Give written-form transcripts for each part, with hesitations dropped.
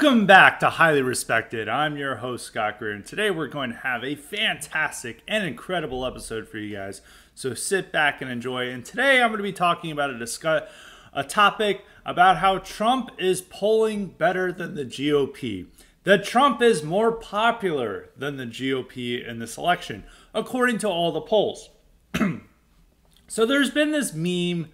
Welcome back to Highly Respected. I'm your host, Scott Greer, and today we're going to have a fantastic and incredible episode for you guys. So sit back and enjoy. And today I'm going to be talking about a topic about how Trump is polling better than the GOP. That Trump is more popular than the GOP in this election, according to all the polls. So there's been this meme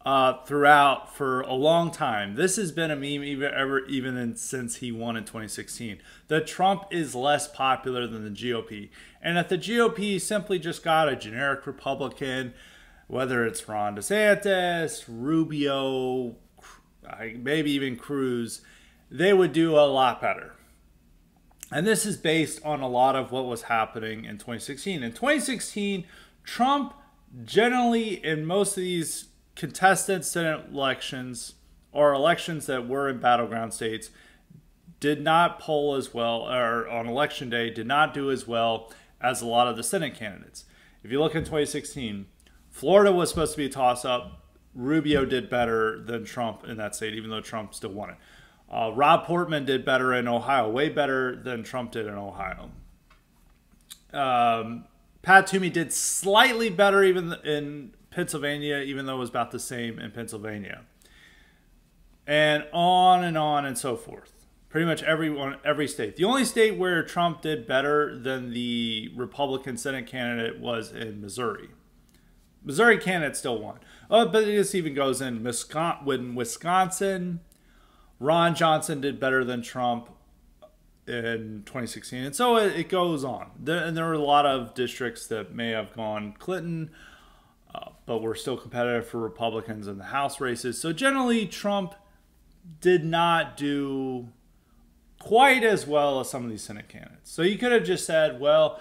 throughout for a long time. This has been a meme even since he won in 2016. That Trump is less popular than the GOP. And that the GOP simply just got a generic Republican, whether it's Ron DeSantis, Rubio, maybe even Cruz, they would do a lot better. And this is based on a lot of what was happening in 2016. In 2016, Trump generally, in most of these contested Senate elections or elections that were in battleground states, did not poll as well, or on election day did not do as well as a lot of the Senate candidates. If you look in 2016, Florida was supposed to be a toss-up. Rubio did better than Trump in that state, even though Trump still won it. Rob Portman did better in Ohio, way better than Trump did in Ohio. Pat Toomey did slightly better even in Pennsylvania, even though it was about the same in Pennsylvania. And on and so forth. Pretty much every state. The only state where Trump did better than the Republican Senate candidate was in Missouri. Missouri candidate still won. But this even goes in Wisconsin. Ron Johnson did better than Trump in 2016. And so it goes on. And there were a lot of districts that may have gone Clinton, but were still competitive for Republicans in the House races. So generally, Trump did not do quite as well as some of these Senate candidates. So you could have just said, well,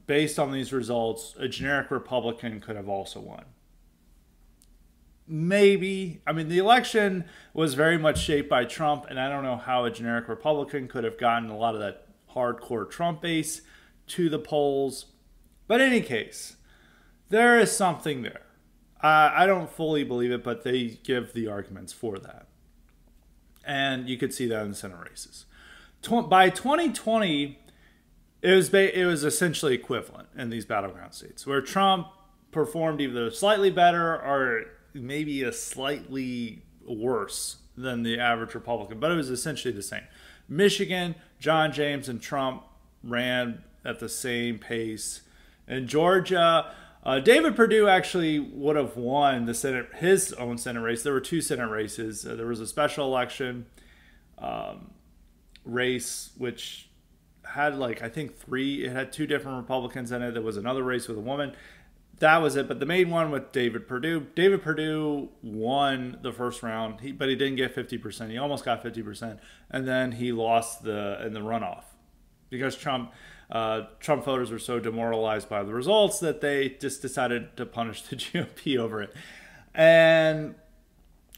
based on these results, a generic Republican could have also won. Maybe. I mean, the election was very much shaped by Trump, and I don't know how a generic Republican could have gotten a lot of that hardcore Trump base to the polls. But in any case, there is something there. I don't fully believe it, but they give the arguments for that. And you could see that in the Senate races. By 2020, it was essentially equivalent in these battleground states, where Trump performed either slightly better or maybe a slightly worse than the average Republican, but it was essentially the same. Michigan, John James and Trump ran at the same pace. In Georgia, David Perdue actually would have won the Senate, his own Senate race. There were two Senate races. There was a special election race, which had I think it had two different Republicans in it. There was another race with a woman. That was it. But the main one with David Perdue. David Perdue won the first round, but he didn't get 50%. He almost got 50%. And then he lost in the runoff because Trump voters were so demoralized by the results that they just decided to punish the GOP over it. And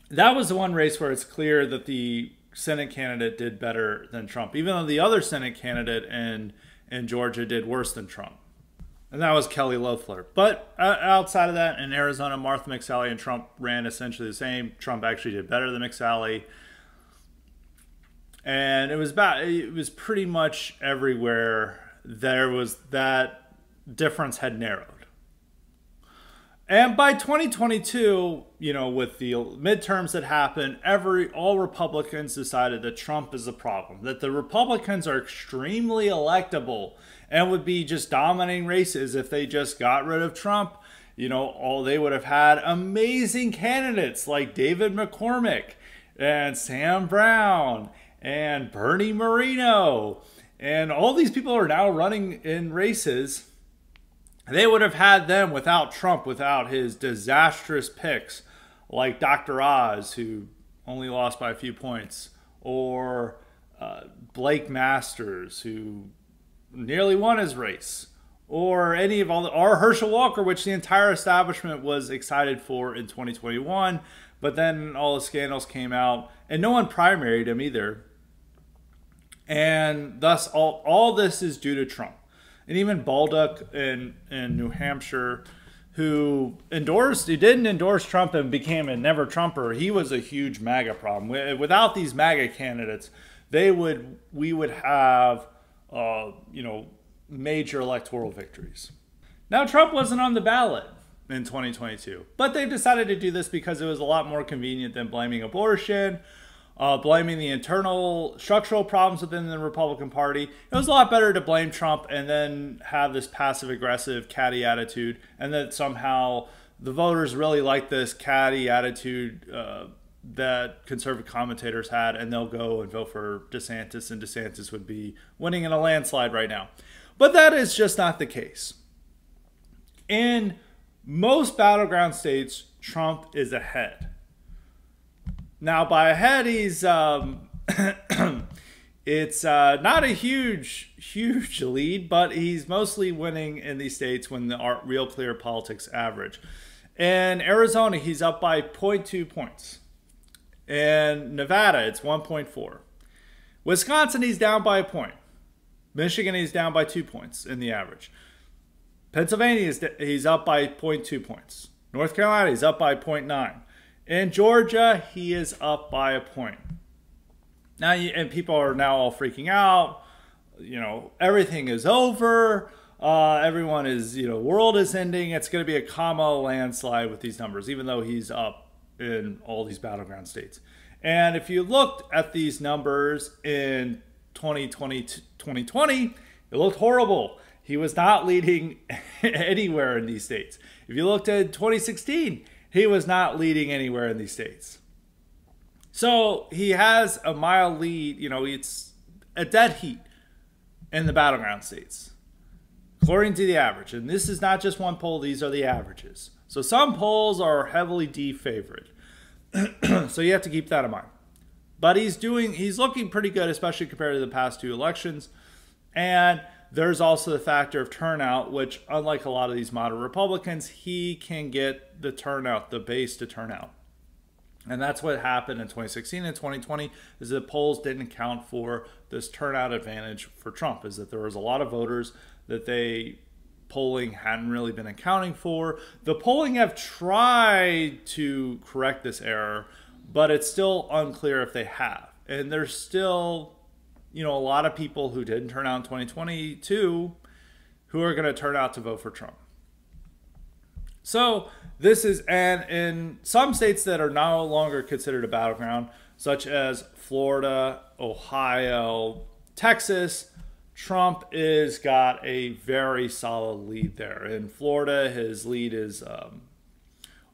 that was the one race where it's clear that the Senate candidate did better than Trump, even though the other Senate candidate in Georgia did worse than Trump. And that was Kelly Loeffler. But outside of that, in Arizona, Martha McSally and Trump ran essentially the same. Trump actually did better than McSally. And it was pretty much everywhere that difference had narrowed. And by 2022, with the midterms that happened, all Republicans decided that Trump is the problem, that the Republicans are extremely electable and would be just dominating races if they just got rid of Trump. They would have had amazing candidates like David McCormick and Sam Brown and Bernie Moreno. And all these people are now running in races. They would have had them without Trump, without his disastrous picks, like Dr. Oz, who only lost by a few points, or Blake Masters, who nearly won his race, or or Herschel Walker, which the entire establishment was excited for in 2021, but then all the scandals came out, and no one primaried him either. And thus, all this is due to Trump. And even Baldock in New Hampshire, who didn't endorse Trump and became a never Trumper, he was a huge MAGA problem. Without these MAGA candidates, we would have, major electoral victories. Now, Trump wasn't on the ballot in 2022, but they've decided to do this because it was a lot more convenient than blaming abortion, blaming the internal structural problems within the Republican Party. It was a lot better to blame Trump and then have this passive-aggressive, catty attitude, and that somehow the voters really like this catty attitude that conservative commentators had, and they'll go and vote for DeSantis, and DeSantis would be winning in a landslide right now. But that is just not the case. In most battleground states, Trump is ahead. Now, by ahead, he's it's not a huge lead, but he's mostly winning in these states when the real clear politics average. In Arizona, he's up by 0.2 points. In Nevada, it's 1.4. Wisconsin, he's down by a point. Michigan, he's down by 2 points in the average. Pennsylvania, he's up by 0.2 points. North Carolina, he's up by 0.9. In Georgia, he is up by a point. Now, and people are now all freaking out. Everything is over. Everyone is, world is ending. It's going to be a Kamala landslide with these numbers, even though he's up in all these battleground states. And if you looked at these numbers in 2020, it looked horrible. He was not leading anywhere in these states. If you looked at 2016, he was not leading anywhere in these states. So he has a mild lead. It's a dead heat in the battleground states, according to the average. And this is not just one poll. These are the averages. So some polls are heavily defavored. So you have to keep that in mind. But he's looking pretty good, especially compared to the past two elections. And there's also the factor of turnout, which, unlike a lot of these moderate Republicans, he can get the turnout, the base to turn out. And that's what happened in 2016 and 2020, is that polls didn't account for this turnout advantage for Trump, is that there was a lot of voters that polling hadn't really been accounting for. The polling have tried to correct this error, but it's still unclear if they have. And there's still, a lot of people who didn't turn out in 2022 who are going to turn out to vote for Trump. So and in some states that are no longer considered a battleground, such as Florida, Ohio, Texas, Trump is got a very solid lead there. In Florida, his lead is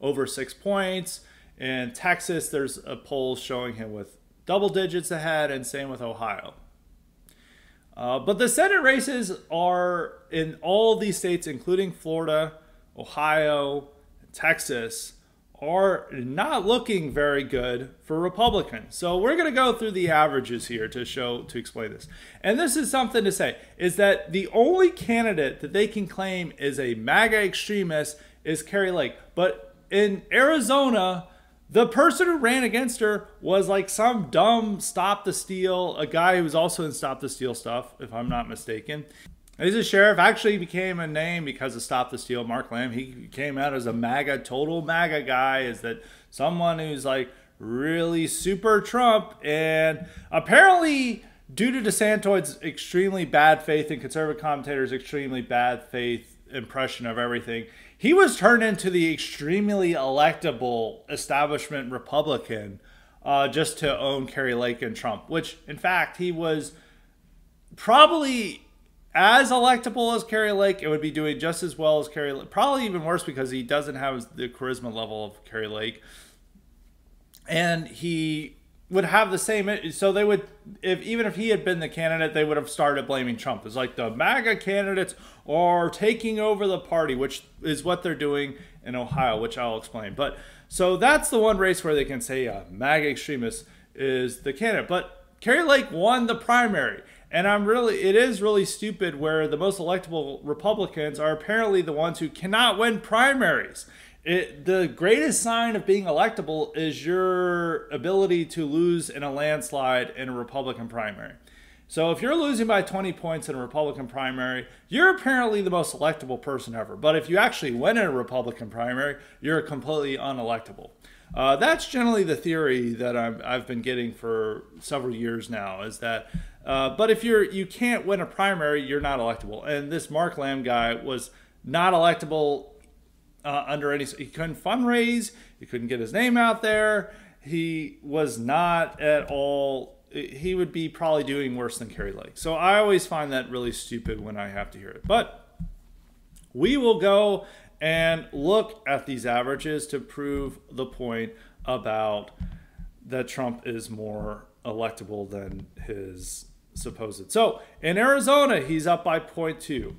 over 6 points. In Texas, there's a poll showing him with double digits ahead, and same with Ohio. But the Senate races are in all these states, including Florida, Ohio, Texas, are not looking very good for Republicans. So we're going to go through the averages here to explain this. And this is something to say, is that the only candidate that they can claim is a MAGA extremist is Kari Lake. But in Arizona, the person who ran against her was like some dumb Stop the Steal, a guy who was also in Stop the Steal stuff, if I'm not mistaken. He's a sheriff, actually became a name because of Stop the Steal, Mark Lamb. He came out as a MAGA, total MAGA guy, is that someone who's like really super Trump. And apparently, due to DeSantis' extremely bad faith and conservative commentators' extremely bad faith impression of everything, he was turned into the extremely electable establishment Republican just to own Kari Lake and Trump, which in fact he was probably as electable as Kari Lake. It would be doing just as well as Kari Lake, probably even worse because he doesn't have the charisma level of Kari Lake. And he would have the same, so they would, even if he had been the candidate, they would have started blaming Trump. It's like the MAGA candidates are taking over the party, which is what they're doing in Ohio, which I'll explain. But so that's the one race where they can say a MAGA extremist is the candidate. But Kari Lake won the primary. And it is really stupid where the most electable Republicans are apparently the ones who cannot win primaries. The greatest sign of being electable is your ability to lose in a landslide in a Republican primary. So if you're losing by 20 points in a Republican primary, you're apparently the most electable person ever. But if you actually win in a Republican primary, you're completely unelectable. That's generally the theory that I've been getting for several years now, is that but if you can't win a primary, you're not electable. And this Mark Lamb guy was not electable under any. He couldn't fundraise. He couldn't get his name out there. He was not at all. He would be probably doing worse than Kari Lake. So I always find that really stupid when I have to hear it. But we will go and look at these averages to prove the point about that Trump is more electable than his supposed. So in Arizona, he's up by 0.2.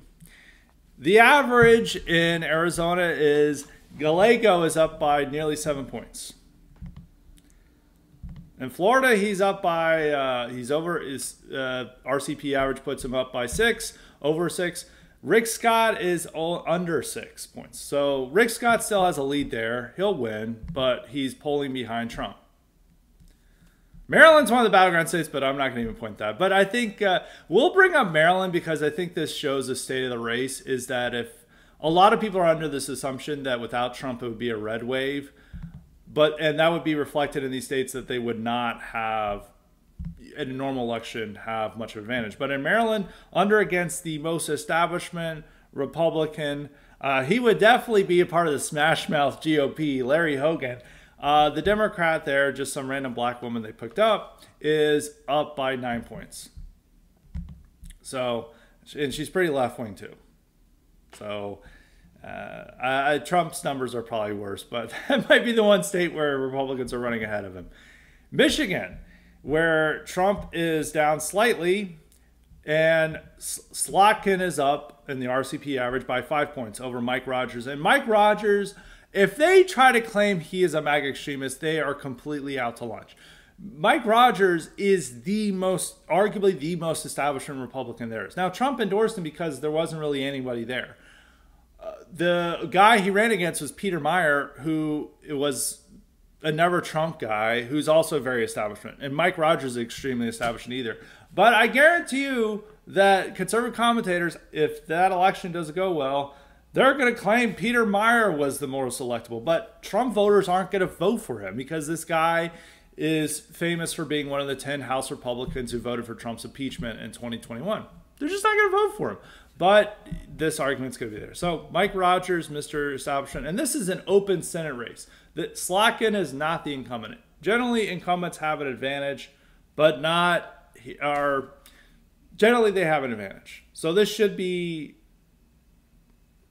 The average in Arizona is Gallego is up by nearly 7 points. In Florida, he's up by, he's over, his RCP average puts him up by 6, over 6. Rick Scott is under 6 points. So Rick Scott still has a lead there. He'll win, but he's polling behind Trump. Maryland's one of the battleground states, but I'm not going to even point that. But I think we'll bring up Maryland because I think this shows the state of the race, is that if a lot of people are under this assumption that without Trump it would be a red wave, and that would be reflected in these states that they would not have, in a normal election, have much of an advantage. But in Maryland, under against the most establishment Republican, he would definitely be a part of the smash mouth GOP, Larry Hogan. The Democrat there, just some random black woman they picked up, is up by 9 points. So, and she's pretty left-wing too. So Trump's numbers are probably worse, but that might be the one state where Republicans are running ahead of him. Michigan, where Trump is down slightly, and Slotkin is up in the RCP average by 5 points over Mike Rogers. And Mike Rogers, if they try to claim he is a MAGA extremist, they are completely out to lunch. Mike Rogers is arguably the most establishment Republican there is. Now, Trump endorsed him because there wasn't really anybody there. The guy he ran against was Peter Meyer, who was a never Trump guy, who's also very establishment. And Mike Rogers is extremely establishment either. But I guarantee you that conservative commentators, if that election doesn't go well, they're going to claim Peter Meyer was the most electable. But Trump voters aren't going to vote for him because this guy is famous for being one of the 10 House Republicans who voted for Trump's impeachment in 2021. They're just not going to vote for him. But this argument's going to be there. So Mike Rogers, Mr. Establishment, and this is an open Senate race. That Slotkin is not the incumbent. Generally, incumbents have an advantage, but generally they have an advantage. So this should be,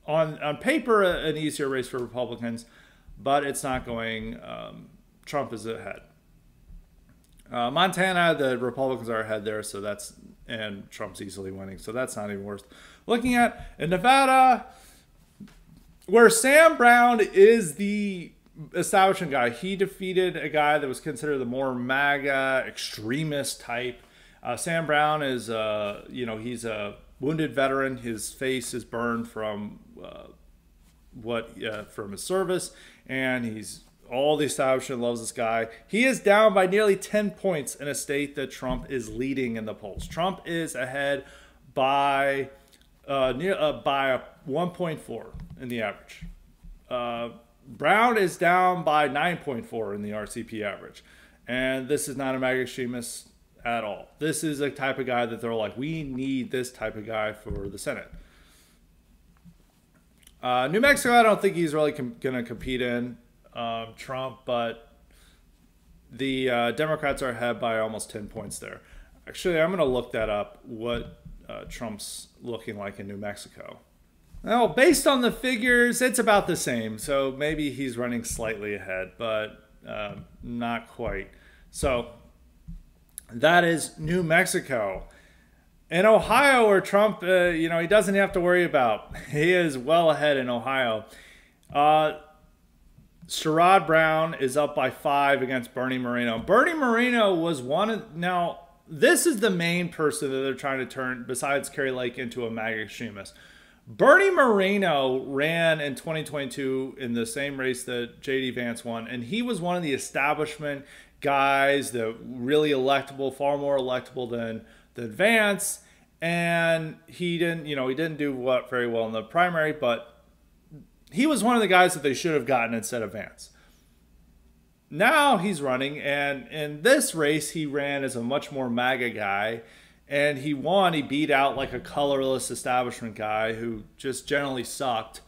on paper, an easier race for Republicans, but it's not going. Trump is ahead. Montana, the Republicans are ahead there, so and Trump's easily winning, so that's not even worth looking at. In Nevada, where Sam Brown is the establishment guy, he defeated a guy that was considered the more MAGA extremist type. Sam Brown is, he's a wounded veteran. His face is burned from from his service, and all the establishment loves this guy. He is down by nearly 10 points in a state that Trump is leading in the polls. Trump is ahead by 1.4 in the average. Brown is down by 9.4 in the RCP average. And this is not a MAGA extremist at all. This is a type of guy that they're like, we need this type of guy for the Senate. New Mexico, I don't think he's really going to compete in Trump, but the Democrats are ahead by almost 10 points there. Actually, I'm going to look that up, what Trump's looking like in New Mexico. Well, based on the figures, it's about the same. So maybe he's running slightly ahead, but not quite. So that is New Mexico. In Ohio, where Trump, he doesn't have to worry about. He is well ahead in Ohio. Sherrod Brown is up by 5 against Bernie Moreno. Bernie Moreno was now, this is the main person that they're trying to turn, besides Kari Lake, into a MAGA extremist. Bernie Moreno ran in 2022 in the same race that J.D. Vance won, and he was one of the establishment guys, that really electable, far more electable than Vance, and he didn't do very well in the primary, but he was one of the guys that they should have gotten instead of Vance. now he's running, and in this race, he ran as a much more MAGA guy, and he won. He beat out like a colorless establishment guy who just generally sucked.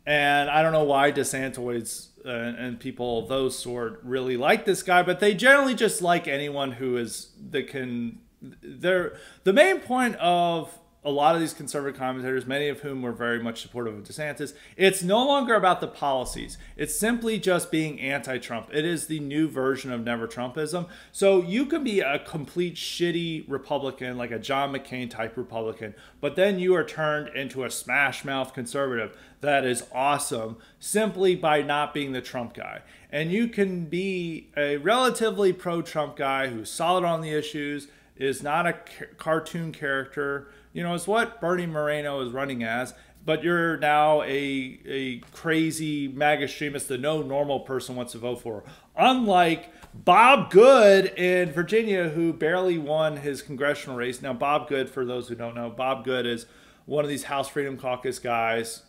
And I don't know why DeSantis and people of those sort really like this guy, but they generally just like anyone who is that can. They're the main point of a lot of these conservative commentators, many of whom were very much supportive of DeSantis. It's no longer about the policies. It's simply just being anti-Trump. It is the new version of never Trumpism. So you can be a complete shitty Republican, like a John McCain type Republican, but then you are turned into a smash mouth conservative that is awesome simply by not being the Trump guy. And you can be a relatively pro-Trump guy who's solid on the issues, is not a cartoon character. You know, it's what Bernie Moreno is running as, but you're now a crazy MAGA extremist that no normal person wants to vote for. Unlike Bob Good in Virginia, who barely won his congressional race. Now, Bob Good, for those who don't know, Bob Good is one of these House Freedom Caucus guys,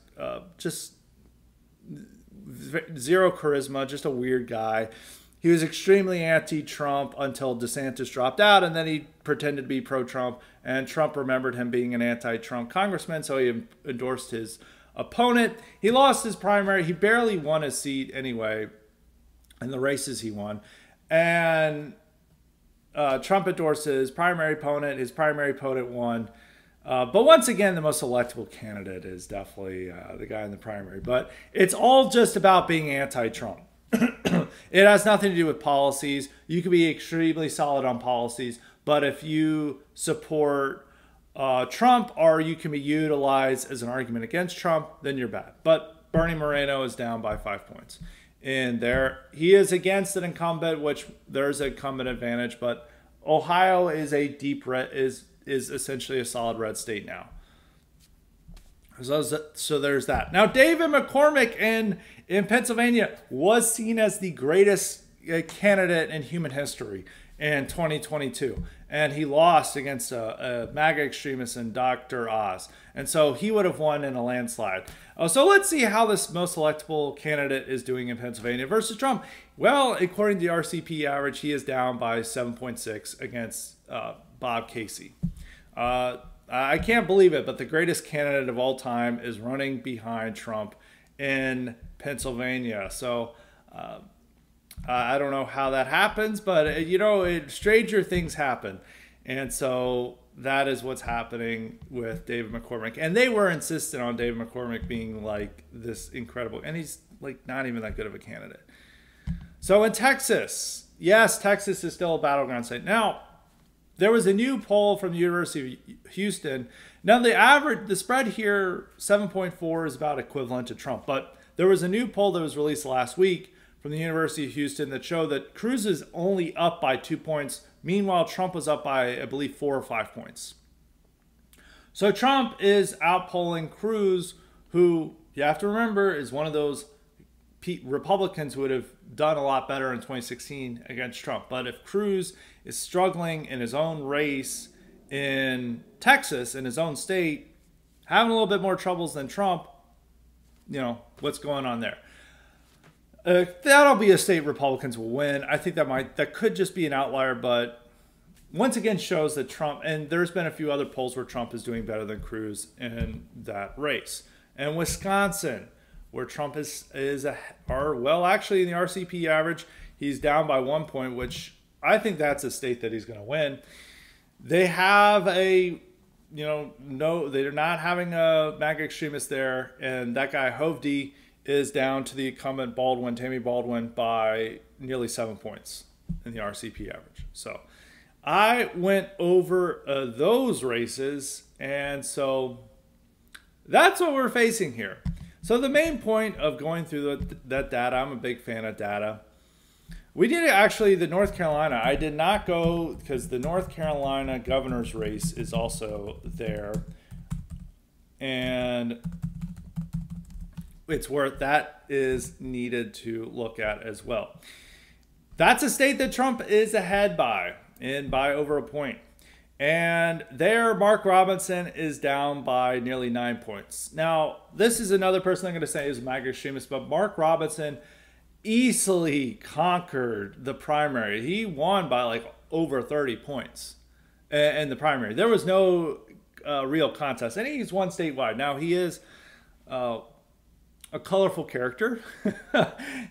just zero charisma, just a weird guy. He was extremely anti-Trump until DeSantis dropped out, and then he pretended to be pro-Trump, and Trump remembered him being an anti-Trump congressman, so he endorsed his opponent. He lost his primary. He barely won his seat anyway in the races he won. And Trump endorsed his primary opponent. His primary opponent won. But once again, the most electable candidate is definitely the guy in the primary. But it's all just about being anti-Trump. It has nothing to do with policies. You can be extremely solid on policies, but if you support Trump, or you can be utilized as an argument against Trump, then you're bad. But Bernie Moreno is down by 5 points. And there he is against an incumbent, which there's an incumbent advantage, but Ohio is a deep red, is essentially a solid red state now. So there's that. Now, David McCormick in Pennsylvania was seen as the greatest candidate in human history in 2022. And he lost against a MAGA extremist in Dr. Oz. And so he would have won in a landslide. So let's see how this most electable candidate is doing in Pennsylvania versus Trump. Well, according to the RCP average, he is down by 7.6 against Bob Casey. I can't believe it, but the greatest candidate of all time is running behind Trump in Pennsylvania. So I don't know how that happens, but you know, stranger things happen. And so that is what's happening with David McCormick. And they were insistent on David McCormick being like this incredible, and he's like not even that good of a candidate. So in Texas, yes, Texas is still a battleground state. Now, there was a new poll from the University of Houston. Now, the spread here, 7.4, is about equivalent to Trump. But there was a new poll that was released last week from the University of Houston that showed that Cruz is only up by 2 points. Meanwhile, Trump was up by, I believe, 4 or 5 points. So Trump is outpolling Cruz, who, you have to remember, is one of those Republicans who would have done a lot better in 2016 against Trump. But if Cruz is struggling in his own race in Texas, in his own state, having a little bit more troubles than Trump, you know, what's going on there? That'll be a state Republicans will win. I think that could just be an outlier, but once again shows that Trump, and there's been a few other polls where Trump is doing better than Cruz in that race. And Wisconsin, where Trump well, actually in the RCP average, he's down by 1 point, which I think that's a state that he's going to win. They have they're not having a MAGA extremist there, and that guy Hovde is down to the incumbent Tammy Baldwin, by nearly 7 points in the RCP average. So I went over those races, and so that's what we're facing here. So the main point of going through that data, I'm a big fan of data. We did actually the North Carolina. I did not go because the North Carolina governor's race is also there. And it's where that is needed to look at as well. That's a state that Trump is ahead by over a point. And there, Mark Robinson is down by nearly 9 points. Now, this is another person I'm going to say is a MAGA extremist, but Mark Robinson easily conquered the primary. He won by like over 30 points in the primary. There was no real contest, and he's won statewide. Now he is a colorful character.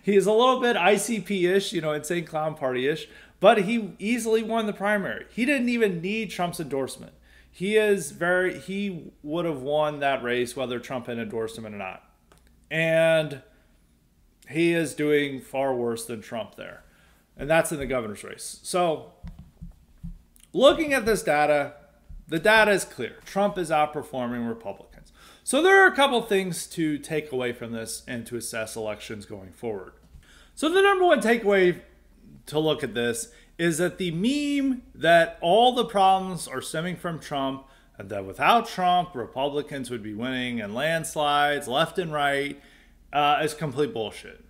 He is a little bit ICP-ish, Insane Clown Party-ish, but he easily won the primary. He didn't even need Trump's endorsement. He would have won that race whether Trump had endorsed him or not. And he is doing far worse than Trump there. And that's in the governor's race. So, looking at this data, the data is clear. Trump is outperforming Republicans. So there are a couple things to take away from this and to assess elections going forward. So the number one takeaway to look at this is that the meme that all the problems are stemming from Trump and that without Trump, Republicans would be winning in landslides left and right is complete bullshit.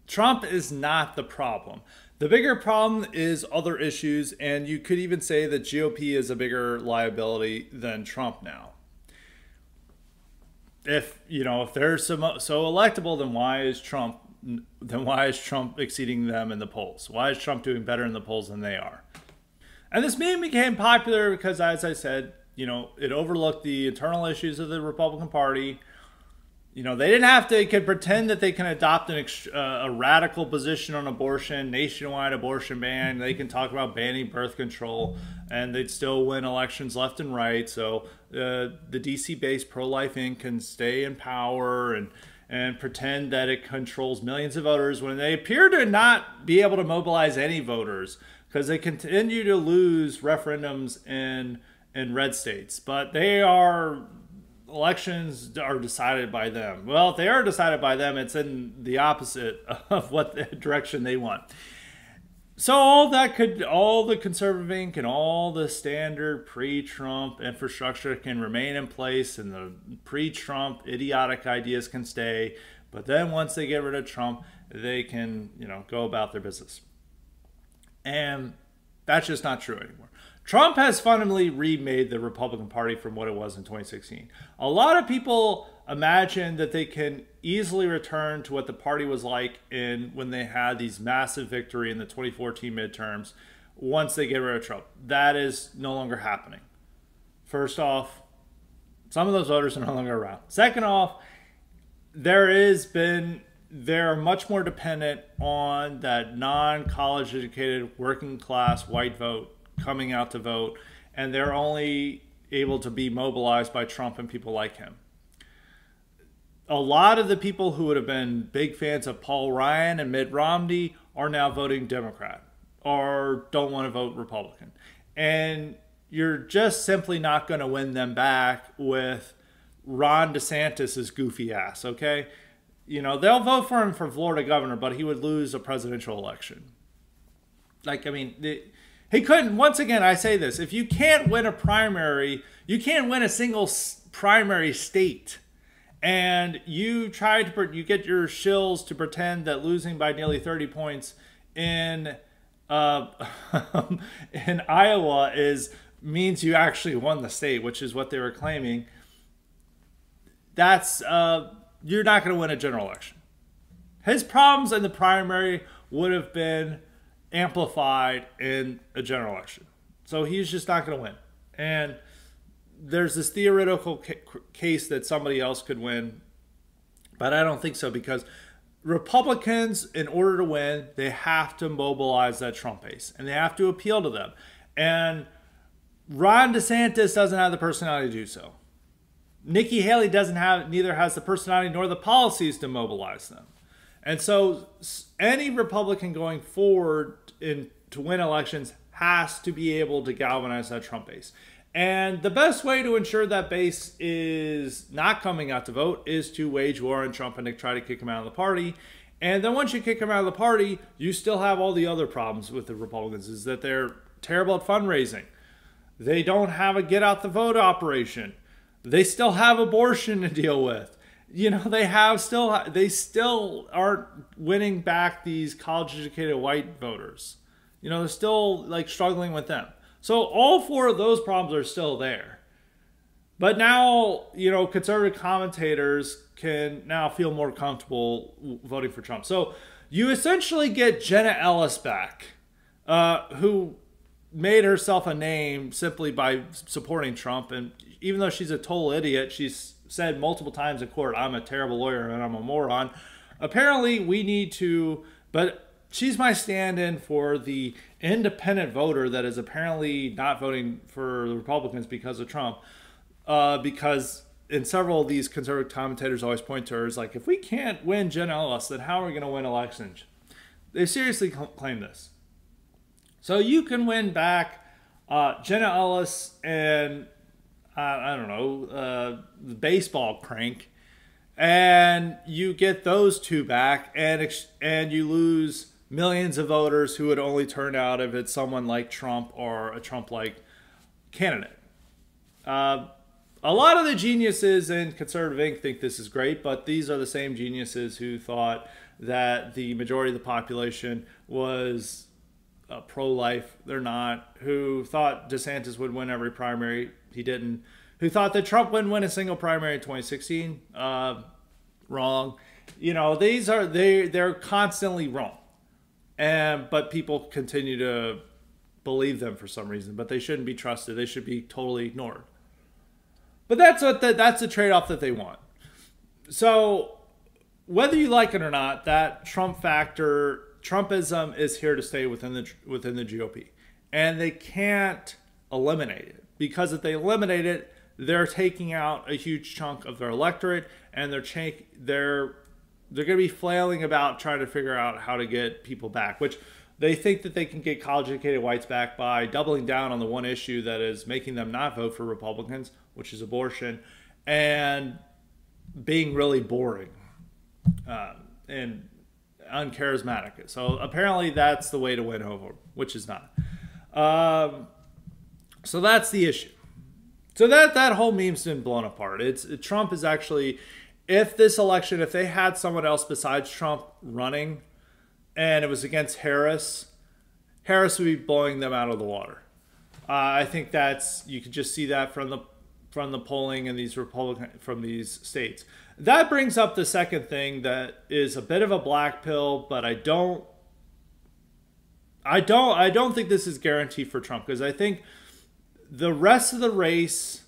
Trump is not the problem. The bigger problem is other issues, and you could even say that GOP is a bigger liability than Trump now. If they're so electable, then why is Trump exceeding them in the polls? Why is Trump doing better in the polls than they are? And this meme became popular because, as I said, it overlooked the internal issues of the Republican Party. They didn't have to. They could pretend that they can adopt a radical position on abortion, nationwide abortion ban. They can talk about banning birth control, and they'd still win elections left and right. So the DC-based Pro-Life Inc. can stay in power and pretend that it controls millions of voters when they appear to not be able to mobilize any voters because they continue to lose referendums in red states. But elections are decided by them. Well, if they are decided by them, it's in the opposite of what the direction they want. So all the conservative Inc. and all the standard pre-Trump infrastructure can remain in place, and the pre-Trump idiotic ideas can stay. But then once they get rid of Trump, they can, go about their business. And that's just not true anymore. Trump has fundamentally remade the Republican Party from what it was in 2016. A lot of people imagine that they can easily return to what the party was like when they had these massive victory in the 2014 midterms once they get rid of Trump. That is no longer happening. First off, some of those voters are no longer around. Second off, they're much more dependent on that non-college educated working class white vote coming out to vote, and they're only able to be mobilized by Trump and people like him. A lot of the people who would have been big fans of Paul Ryan and Mitt Romney are now voting Democrat or don't want to vote Republican. And you're just simply not going to win them back with Ron DeSantis's goofy ass, okay? They'll vote for him for Florida governor, but he would lose a presidential election. He couldn't. Once again, I say this. If you can't win a primary, you can't win a single primary state. And you get your shills to pretend that losing by nearly 30 points in in Iowa means you actually won the state, which is what they were claiming. That's you're not going to win a general election. His problems in the primary would have been amplified in a general election. So he's just not going to win. And there's this theoretical case that somebody else could win, but I don't think so, because Republicans, in order to win, they have to mobilize that Trump base, and they have to appeal to them. And Ron DeSantis doesn't have the personality to do so. Nikki Haley neither has the personality nor the policies to mobilize them. And so any Republican going forward to win elections has to be able to galvanize that Trump base. And the best way to ensure that base is not coming out to vote is to wage war on Trump and to try to kick him out of the party. And then once you kick him out of the party, you still have all the other problems with the Republicans, is that they're terrible at fundraising. They don't have a get out the vote operation. They still have abortion to deal with. They still aren't winning back these college-educated white voters. They're still struggling with them. So all four of those problems are still there. But now, conservative commentators can now feel more comfortable voting for Trump. So You essentially get Jenna Ellis back, who made herself a name simply by supporting Trump. And even though she's a total idiot, she's said multiple times in court, I'm a terrible lawyer and I'm a moron. Apparently, we need to, but she's my stand-in for the independent voter that is apparently not voting for the Republicans because of Trump. Because in several of these conservative commentators always point to her as like, if we can't win Jen Ellis, then how are we going to win elections? They seriously claim this. So you can win back Jenna Ellis and, I don't know, the baseball crank, and you get those two back, and you lose millions of voters who would only turn out if it's someone like Trump or a Trump-like candidate. A lot of the geniuses in conservative Inc. think this is great, but these are the same geniuses who thought that the majority of the population was pro-life. They're not. Who thought DeSantis would win every primary. He didn't. Who thought that Trump wouldn't win a single primary in 2016. Wrong. You know, they're constantly wrong. But people continue to believe them for some reason. But they shouldn't be trusted. They should be totally ignored. But that's the trade-off that they want. So whether you like it or not, that Trump factor, Trumpism is here to stay within the GOP, and they can't eliminate it, because if they eliminate it, they're taking out a huge chunk of their electorate, and they're going to be flailing about trying to figure out how to get people back, which they think that they can get college-educated whites back by doubling down on the one issue that is making them not vote for Republicans, which is abortion, and being really boring and uncharismatic. So apparently that's the way to win over, which is not. So that's the issue. So that whole meme's been blown apart. Trump is actually, if this election, if they had someone else besides Trump running and it was against Harris would be blowing them out of the water. I think you could just see that from the polling in these from these states. That brings up the second thing that is a bit of a black pill, but I don't think this is guaranteed for Trump, because I think the rest of the race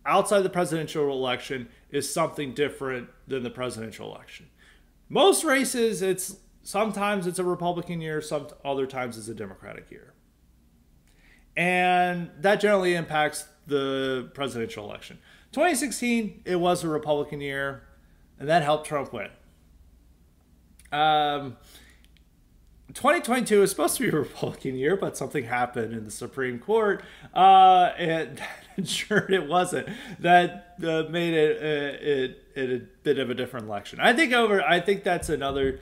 outside the presidential election is something different than the presidential election. Most races, sometimes it's a Republican year, some other times it's a Democratic year. And that generally impacts the presidential election. 2016, it was a Republican year, and that helped Trump win. 2022 is supposed to be a Republican year, but something happened in the Supreme Court, and ensured it wasn't. That made it a bit of a different election. I think that's another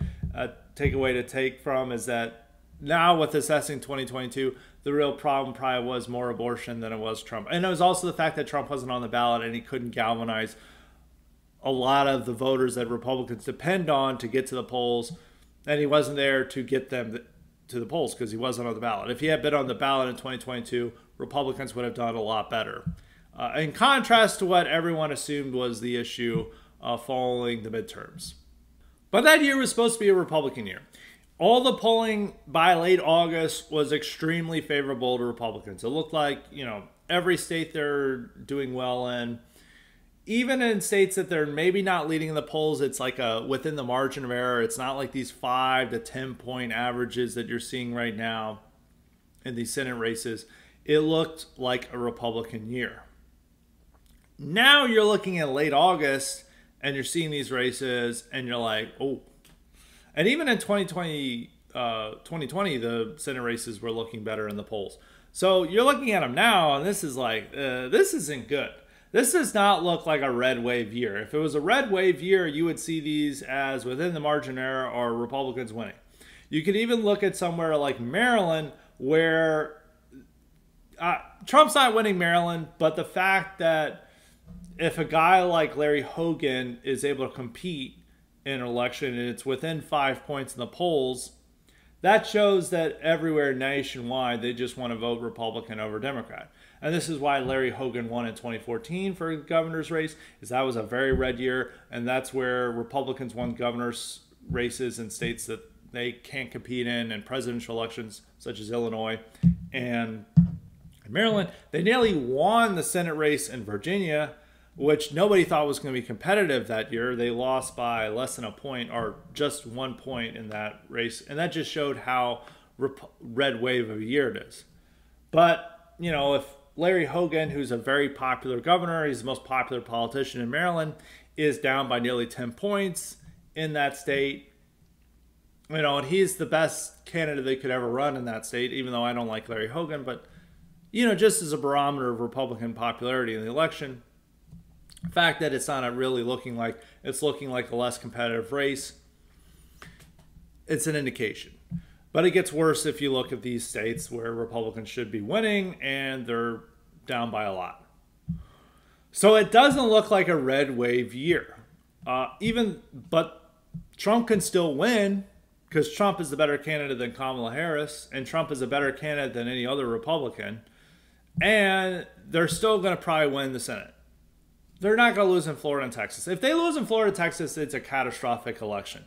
takeaway to take from, is that now with assessing 2022, the real problem probably was more abortion than it was Trump. And it was also the fact that Trump wasn't on the ballot and he couldn't galvanize a lot of the voters that Republicans depend on to get to the polls. And he wasn't there to get them to the polls because he wasn't on the ballot. If he had been on the ballot in 2022, Republicans would have done a lot better. In contrast to what everyone assumed was the issue following the midterms. But that year was supposed to be a Republican year. All the polling by late August was extremely favorable to Republicans. It looked like, every state they're doing well in. Even in states that they're maybe not leading in the polls, it's like within the margin of error. It's not like these 5 to 10 point averages that you're seeing right now in these Senate races. It looked like a Republican year. Now you're looking at late August and you're seeing these races and you're like, oh. And even in 2020, the Senate races were looking better in the polls. So you're looking at them now, and this is like, this isn't good. This does not look like a red wave year. If it was a red wave year, you would see these as within the margin error or Republicans winning. You could even look at somewhere like Maryland, where Trump's not winning Maryland, but the fact that if a guy like Larry Hogan is able to compete in an election and it's within 5 points in the polls, that shows that everywhere nationwide they just want to vote Republican over Democrat. And this is why Larry Hogan won in 2014 for the governor's race, is that was a very red year, and that's where Republicans won governor's races in states that they can't compete in presidential elections such as Illinois and Maryland. They nearly won the Senate race in Virginia, which nobody thought was going to be competitive that year. They lost by less than a point, or just 1 point in that race. And that just showed how red wave of a year it is. But, you know, if Larry Hogan, who's a very popular governor, he's the most popular politician in Maryland, is down by nearly 10 points in that state, you know, and he's the best candidate they could ever run in that state, even though I don't like Larry Hogan. But, you know, just as a barometer of Republican popularity in the election, the fact that it's not really looking like a less competitive race, it's an indication. But it gets worse if you look at these states where Republicans should be winning and they're down by a lot. So it doesn't look like a red wave year. But Trump can still win because Trump is the better candidate than Kamala Harris, and Trump is a better candidate than any other Republican. And they're still going to probably win the Senate. They're not going to lose in Florida and Texas. If they lose in Florida and Texas, it's a catastrophic election.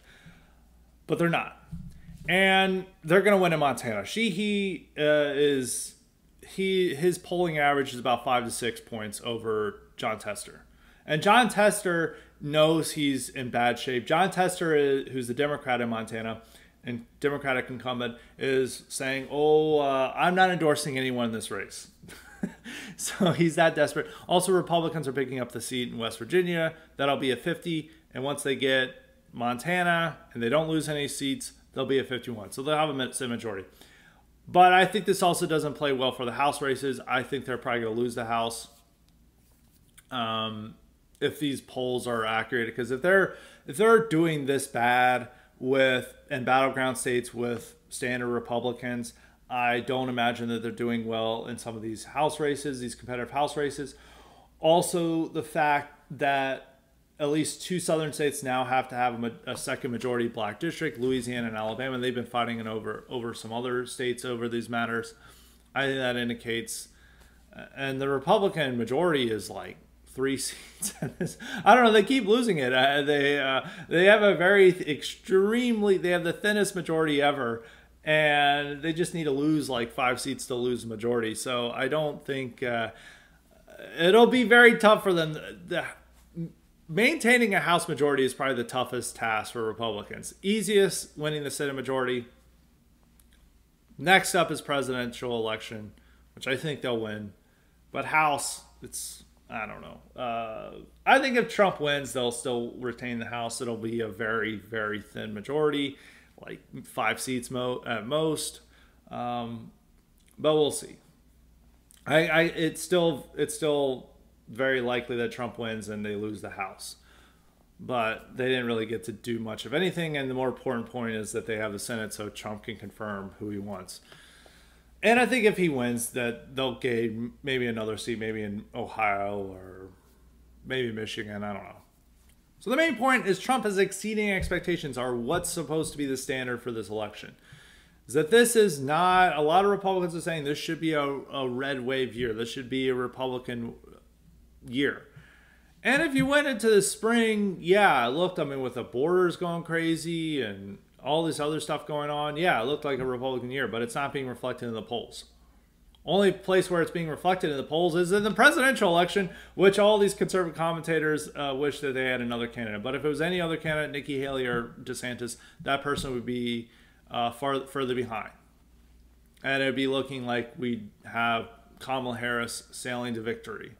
But they're not. And they're going to win in Montana. His polling average is about 5 to 6 points over John Tester. And John Tester knows he's in bad shape. John Tester, who's the Democrat in Montana and Democratic incumbent, is saying, I'm not endorsing anyone in this race. So he's that desperate. Also, Republicans are picking up the seat in West Virginia. That'll be a 50. And once they get Montana and they don't lose any seats, they'll be at 51. So they'll have a majority. But I think this also doesn't play well for the House races. I think they're probably going to lose the House if these polls are accurate. Because if they're doing this bad in battleground states with standard Republicans, I don't imagine that they're doing well in some of these House races, these competitive House races. Also, the fact that at least 2 southern states now have to have a second majority black district, Louisiana and Alabama. They've been fighting over some other states over these matters. I think that indicates, and the Republican majority is like 3 seats. I don't know. They keep losing it. They have they have the thinnest majority ever, and they just need to lose like 5 seats to lose the majority. So I don't think it'll be very tough for them. Maintaining a House majority is probably the toughest task for Republicans. Easiest, winning the Senate majority. Next up is presidential election, which I think they'll win. But House, I don't know. I think if Trump wins, they'll still retain the House. It'll be a very, very thin majority, like 5 seats at most. But we'll see. It's still very likely that Trump wins and they lose the House. But they didn't really get to do much of anything. And the more important point is that they have the Senate so Trump can confirm who he wants. And I think if he wins, that they'll gain maybe another seat, maybe in Ohio or maybe Michigan. I don't know. So the main point is Trump is exceeding expectations, are what's supposed to be the standard for this election. Is that this is not, a lot of Republicans are saying this should be a red wave year. This should be a Republican year. And if you went into the spring, yeah, it looked, with the borders going crazy and all this other stuff going on, yeah, it looked like a Republican year, but it's not being reflected in the polls. Only place where it's being reflected in the polls is in the presidential election, which all these conservative commentators wish that they had another candidate. But if it was any other candidate, Nikki Haley or DeSantis, that person would be further behind. And it would be looking like we'd have Kamala Harris sailing to victory.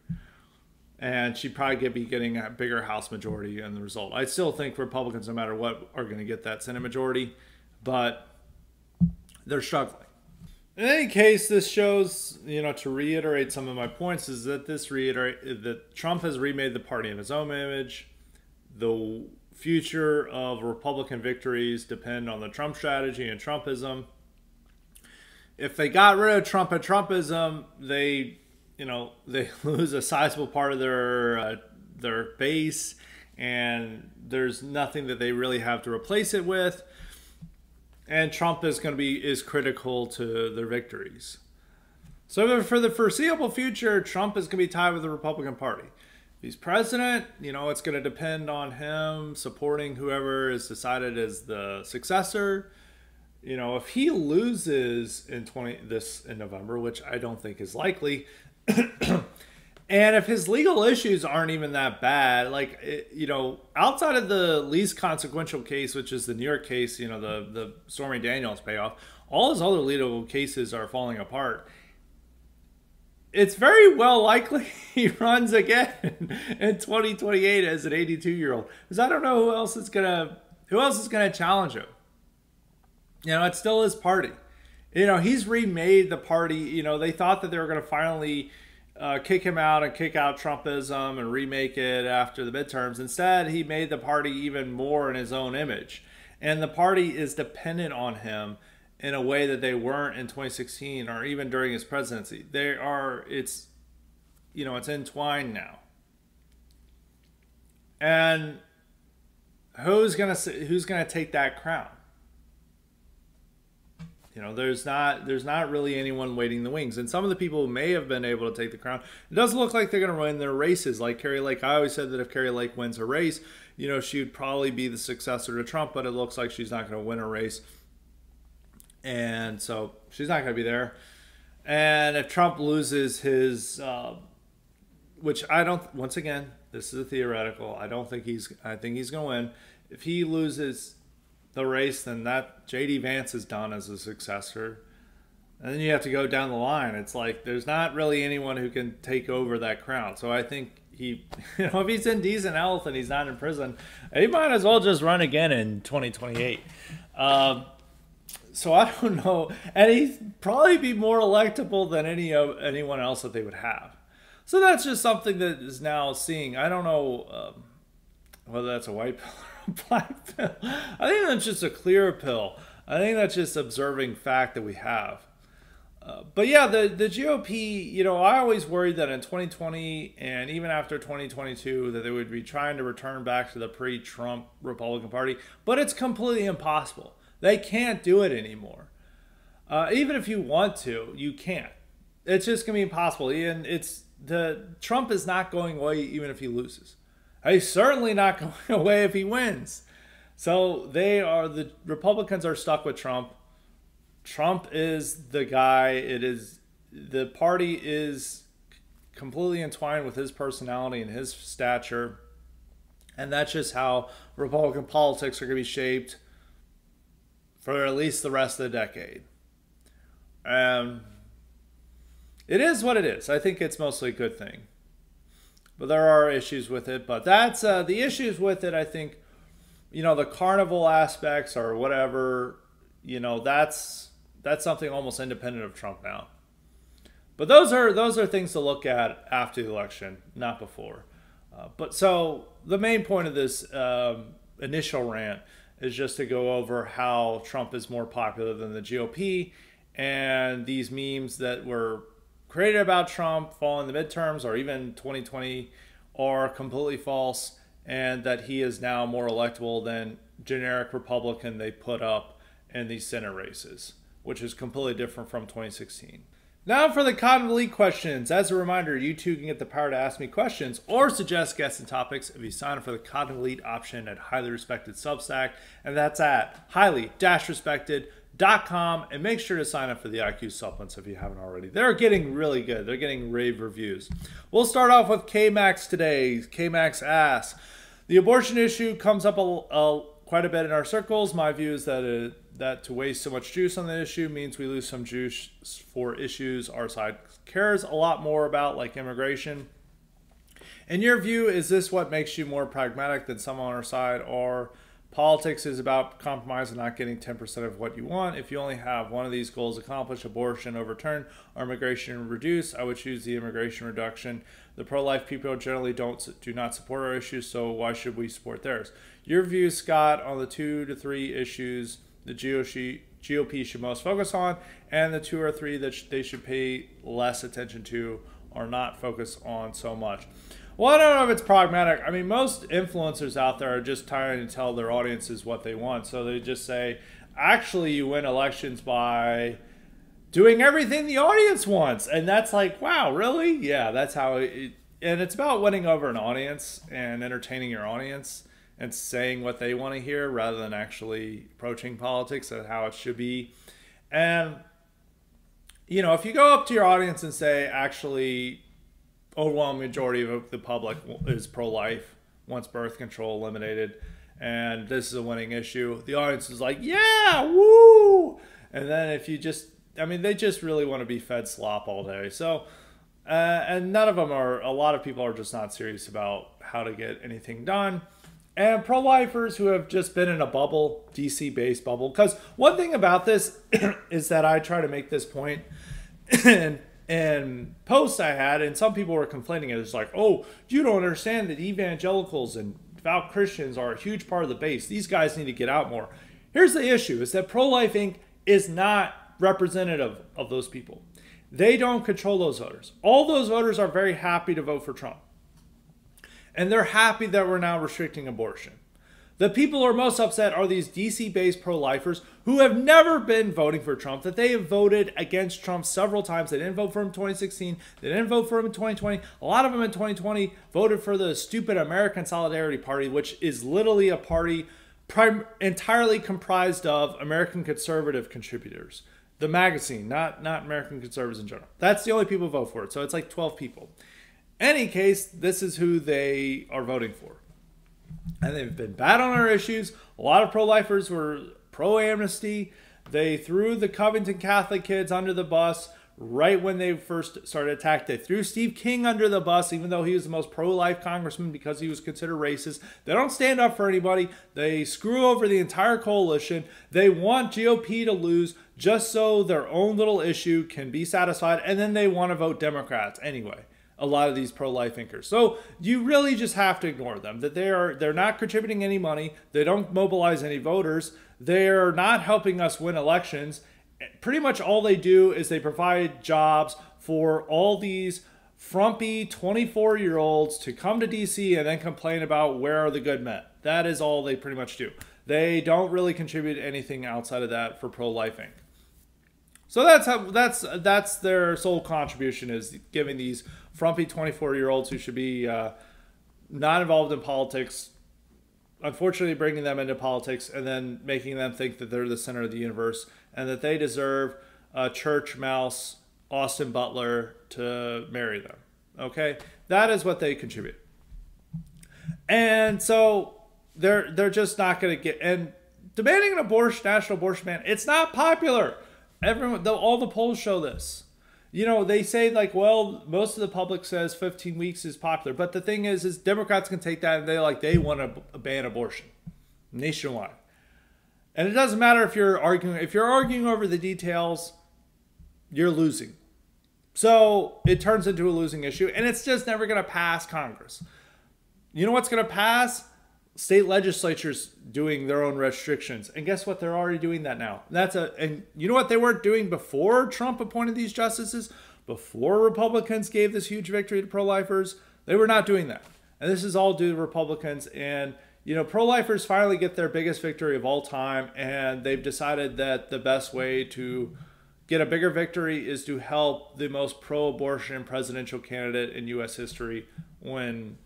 And she'd probably be getting a bigger House majority in the result. I still think Republicans, no matter what, are going to get that Senate majority, but they're struggling. In any case, this shows, to reiterate some of my points, is that that Trump has remade the party in his own image. The future of Republican victories depend on the Trump strategy and Trumpism. If they got rid of Trump and Trumpism, they lose a sizable part of their base, and there's nothing that they really have to replace it with. And Trump is critical to their victories. So for the foreseeable future, Trump is going to be tied with the Republican Party. If he's president, it's going to depend on him supporting whoever is decided as the successor. You know, if he loses in November, which I don't think is likely, and if his legal issues aren't even that bad, you know, outside of the least consequential case, which is the New York case, you know, the Stormy Daniels payoff, all his other legal cases are falling apart. It's very well likely he runs again in 2028 as an 82-year-old, because I don't know who else is gonna challenge him. You know, it's still his party. You know, he's remade the party. You know, they thought that they were going to finally kick him out and kick out Trumpism and remake it after the midterms. Instead, he made the party even more in his own image. And the party is dependent on him in a way that they weren't in 2016 or even during his presidency. It's entwined now. And who's gonna take that crown? You know, there's not really anyone waiting in the wings. And some of the people who may have been able to take the crown, it doesn't look like they're going to win their races. Like Kari Lake, I always said that if Kari Lake wins a race, you know, she would probably be the successor to Trump, but it looks like she's not going to win a race. And so she's not going to be there. And if Trump loses his, which I don't, once again, this is a theoretical. I think he's going to win. If he loses the race, then that J.D. Vance is done as a successor. And then you have to go down the line. It's like there's not really anyone who can take over that crown. So I think he, you know, if he's in decent health and he's not in prison, he might as well just run again in 2028. So I don't know. And he'd probably be more electable than anyone else that they would have. So that's just something that is now seeing. I don't know whether that's a white pill or a black pill. I think that's just a clear pill. I think that's just observing fact that we have. But yeah, the GOP, you know, I always worried that in 2020 and even after 2022 that they would be trying to return back to the pre-Trump Republican Party. But it's completely impossible. They can't do it anymore. Even if you want to, you can't. It's just going to be impossible. And Trump is not going away even if he loses. He's certainly not going away if he wins. So the Republicans are stuck with Trump. Trump is the guy. The party is completely entwined with his personality and his stature. And that's just how Republican politics are going to be shaped for at least the rest of the decade. It is what it is. I think it's mostly a good thing. But there are issues with it. But that's the issues with it, I think, you know, the carnival aspects or whatever, you know, that's something almost independent of Trump now. But those are things to look at after the election, not before. But so the main point of this initial rant is just to go over how Trump is more popular than the GOP, and these memes that were created about Trump following the midterms or even 2020 are completely false, and that he is now more electable than generic Republican they put up in these Senate races, which is completely different from 2016. Now for the Cotton Elite questions. As a reminder, you too can get the power to ask me questions or suggest guests and topics if you sign up for the Cotton Elite option at Highly Respected Substack, and that's at highly-respected.com, and make sure to sign up for the IQ supplements if you haven't already. They're getting really good. They're getting rave reviews. We'll start off with K-Max today. K-Max asks, the abortion issue comes up quite a bit in our circles. My view is that to waste so much juice on the issue means we lose some juice for issues our side cares a lot more about, like immigration. In your view, is this what makes you more pragmatic than some on our side, or politics is about compromise and not getting 10% of what you want? If you only have one of these goals accomplished, abortion overturned or immigration reduced, I would choose the immigration reduction. The pro-life people generally do not support our issues, so why should we support theirs? Your view, Scott, on the 2 to 3 issues the GOP should most focus on, and the 2 or 3 that they should pay less attention to or not focus on so much. Well, I don't know if it's pragmatic. I mean, most influencers out there are just trying to tell their audiences what they want. So they just say, actually, you win elections by doing everything the audience wants. And that's like, wow, really? Yeah, that's how it... And it's about winning over an audience and entertaining your audience and saying what they want to hear rather than actually approaching politics and how it should be. And, you know, if you go up to your audience and say, actually, overwhelming majority of the public is pro-life, wants birth control eliminated, and this is a winning issue, the audience is like, yeah, woo! And then if you just, I mean, they just really want to be fed slop all day. So, and none of them are, a lot of people are just not serious about how to get anything done. And pro-lifers who have just been in a bubble, DC-based bubble, because one thing about this is that I try to make this point, and posts I had, and some people were complaining, it's like, oh, you don't understand that evangelicals and devout Christians are a huge part of the base. These guys need to get out more. Here's the issue, is that Pro-Life Inc. is not representative of those people. They don't control those voters. All those voters are very happy to vote for Trump. And they're happy that we're now restricting abortion. The people who are most upset are these DC-based pro-lifers who have never been voting for Trump, that they have voted against Trump several times. They didn't vote for him in 2016. They didn't vote for him in 2020. A lot of them in 2020 voted for the stupid American Solidarity Party, which is literally a party entirely comprised of American conservative contributors. The magazine, not American conservatives in general. That's the only people who vote for it. So it's like 12 people. Any case, this is who they are voting for. And they've been bad on our issues. A lot of pro-lifers were pro-amnesty. They threw the Covington Catholic kids under the bus right when they first started attack. They threw Steve King under the bus, even though he was the most pro-life congressman because he was considered racist. They don't stand up for anybody. They screw over the entire coalition. They want GOP to lose just so their own little issue can be satisfied. And then they want to vote Democrats anyway. A lot of these pro-life thinkers. So you really just have to ignore them. That they're not contributing any money. They don't mobilize any voters. They're not helping us win elections. Pretty much all they do is they provide jobs for all these frumpy 24-year-olds to come to DC and then complain about where are the good men. That is all they pretty much do. They don't really contribute anything outside of that for Pro-Life Inc. So that's their sole contribution, is giving these frumpy 24-year-olds who should be not involved in politics, unfortunately bringing them into politics and then making them think that they're the center of the universe and that they deserve a church mouse Austin Butler to marry them. Okay? That is what they contribute. And so they're just not going to get, and demanding an abortion, national abortion ban, it's not popular. Everyone, all the polls show this. You know, they say like, well, most of the public says 15 weeks is popular. But the thing is Democrats can take that and they want to ban abortion nationwide. And it doesn't matter if you're arguing over the details, you're losing. So it turns into a losing issue, and it's just never going to pass Congress. You know what's going to pass? State legislatures doing their own restrictions. And guess what? They're already doing that now. And you know what they weren't doing before Trump appointed these justices? Before Republicans gave this huge victory to pro-lifers? They were not doing that. And this is all due to Republicans. And, you know, pro-lifers finally get their biggest victory of all time. And they've decided that the best way to get a bigger victory is to help the most pro-abortion presidential candidate in U.S. history win.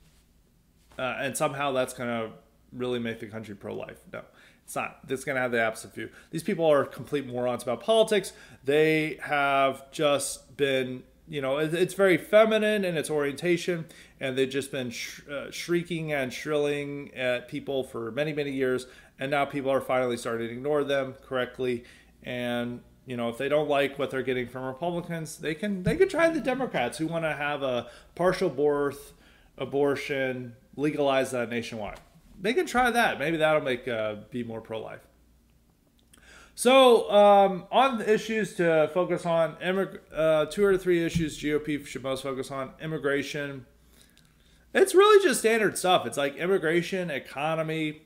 And somehow that's going to really make the country pro-life. No, it's not. It's going to have the opposite view. These people are complete morons about politics. They have just been, you know, it's very feminine in its orientation, and they've just been shrieking and shrilling at people for many, many years, and now people are finally starting to ignore them correctly. And, you know, if they don't like what they're getting from Republicans, they can try the Democrats who want to have a partial birth abortion, legalize that nationwide. They can try that. Maybe that'll make be more pro-life. So on the issues to focus on, 2 or 3 issues GOP should most focus on. Immigration. It's really just standard stuff. It's like immigration, economy,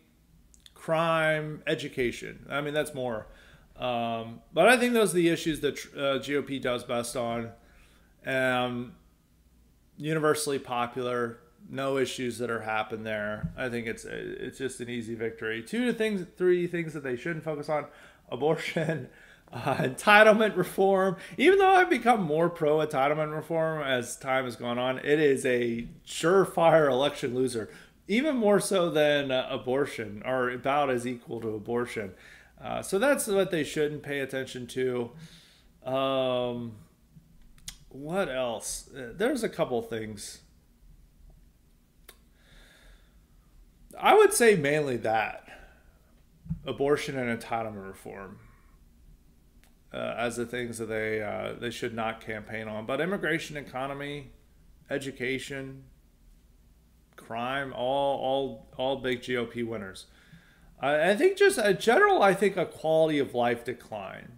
crime, education. I mean, that's more. But I think those are the issues that GOP does best on. Universally popular. No issues that are happened there. I think it's just an easy victory. 3 things that they shouldn't focus on: abortion, entitlement reform. Even though I've become more pro entitlement reform as time has gone on, it is a surefire election loser. even more so than abortion, or about as equal to abortion. So that's what they shouldn't pay attention to. Um, what else? There's a couple things. I would say mainly that abortion and entitlement reform as the things that they should not campaign on. But immigration, economy, education, crime, all big GOP winners. I think just in general, I think a quality of life decline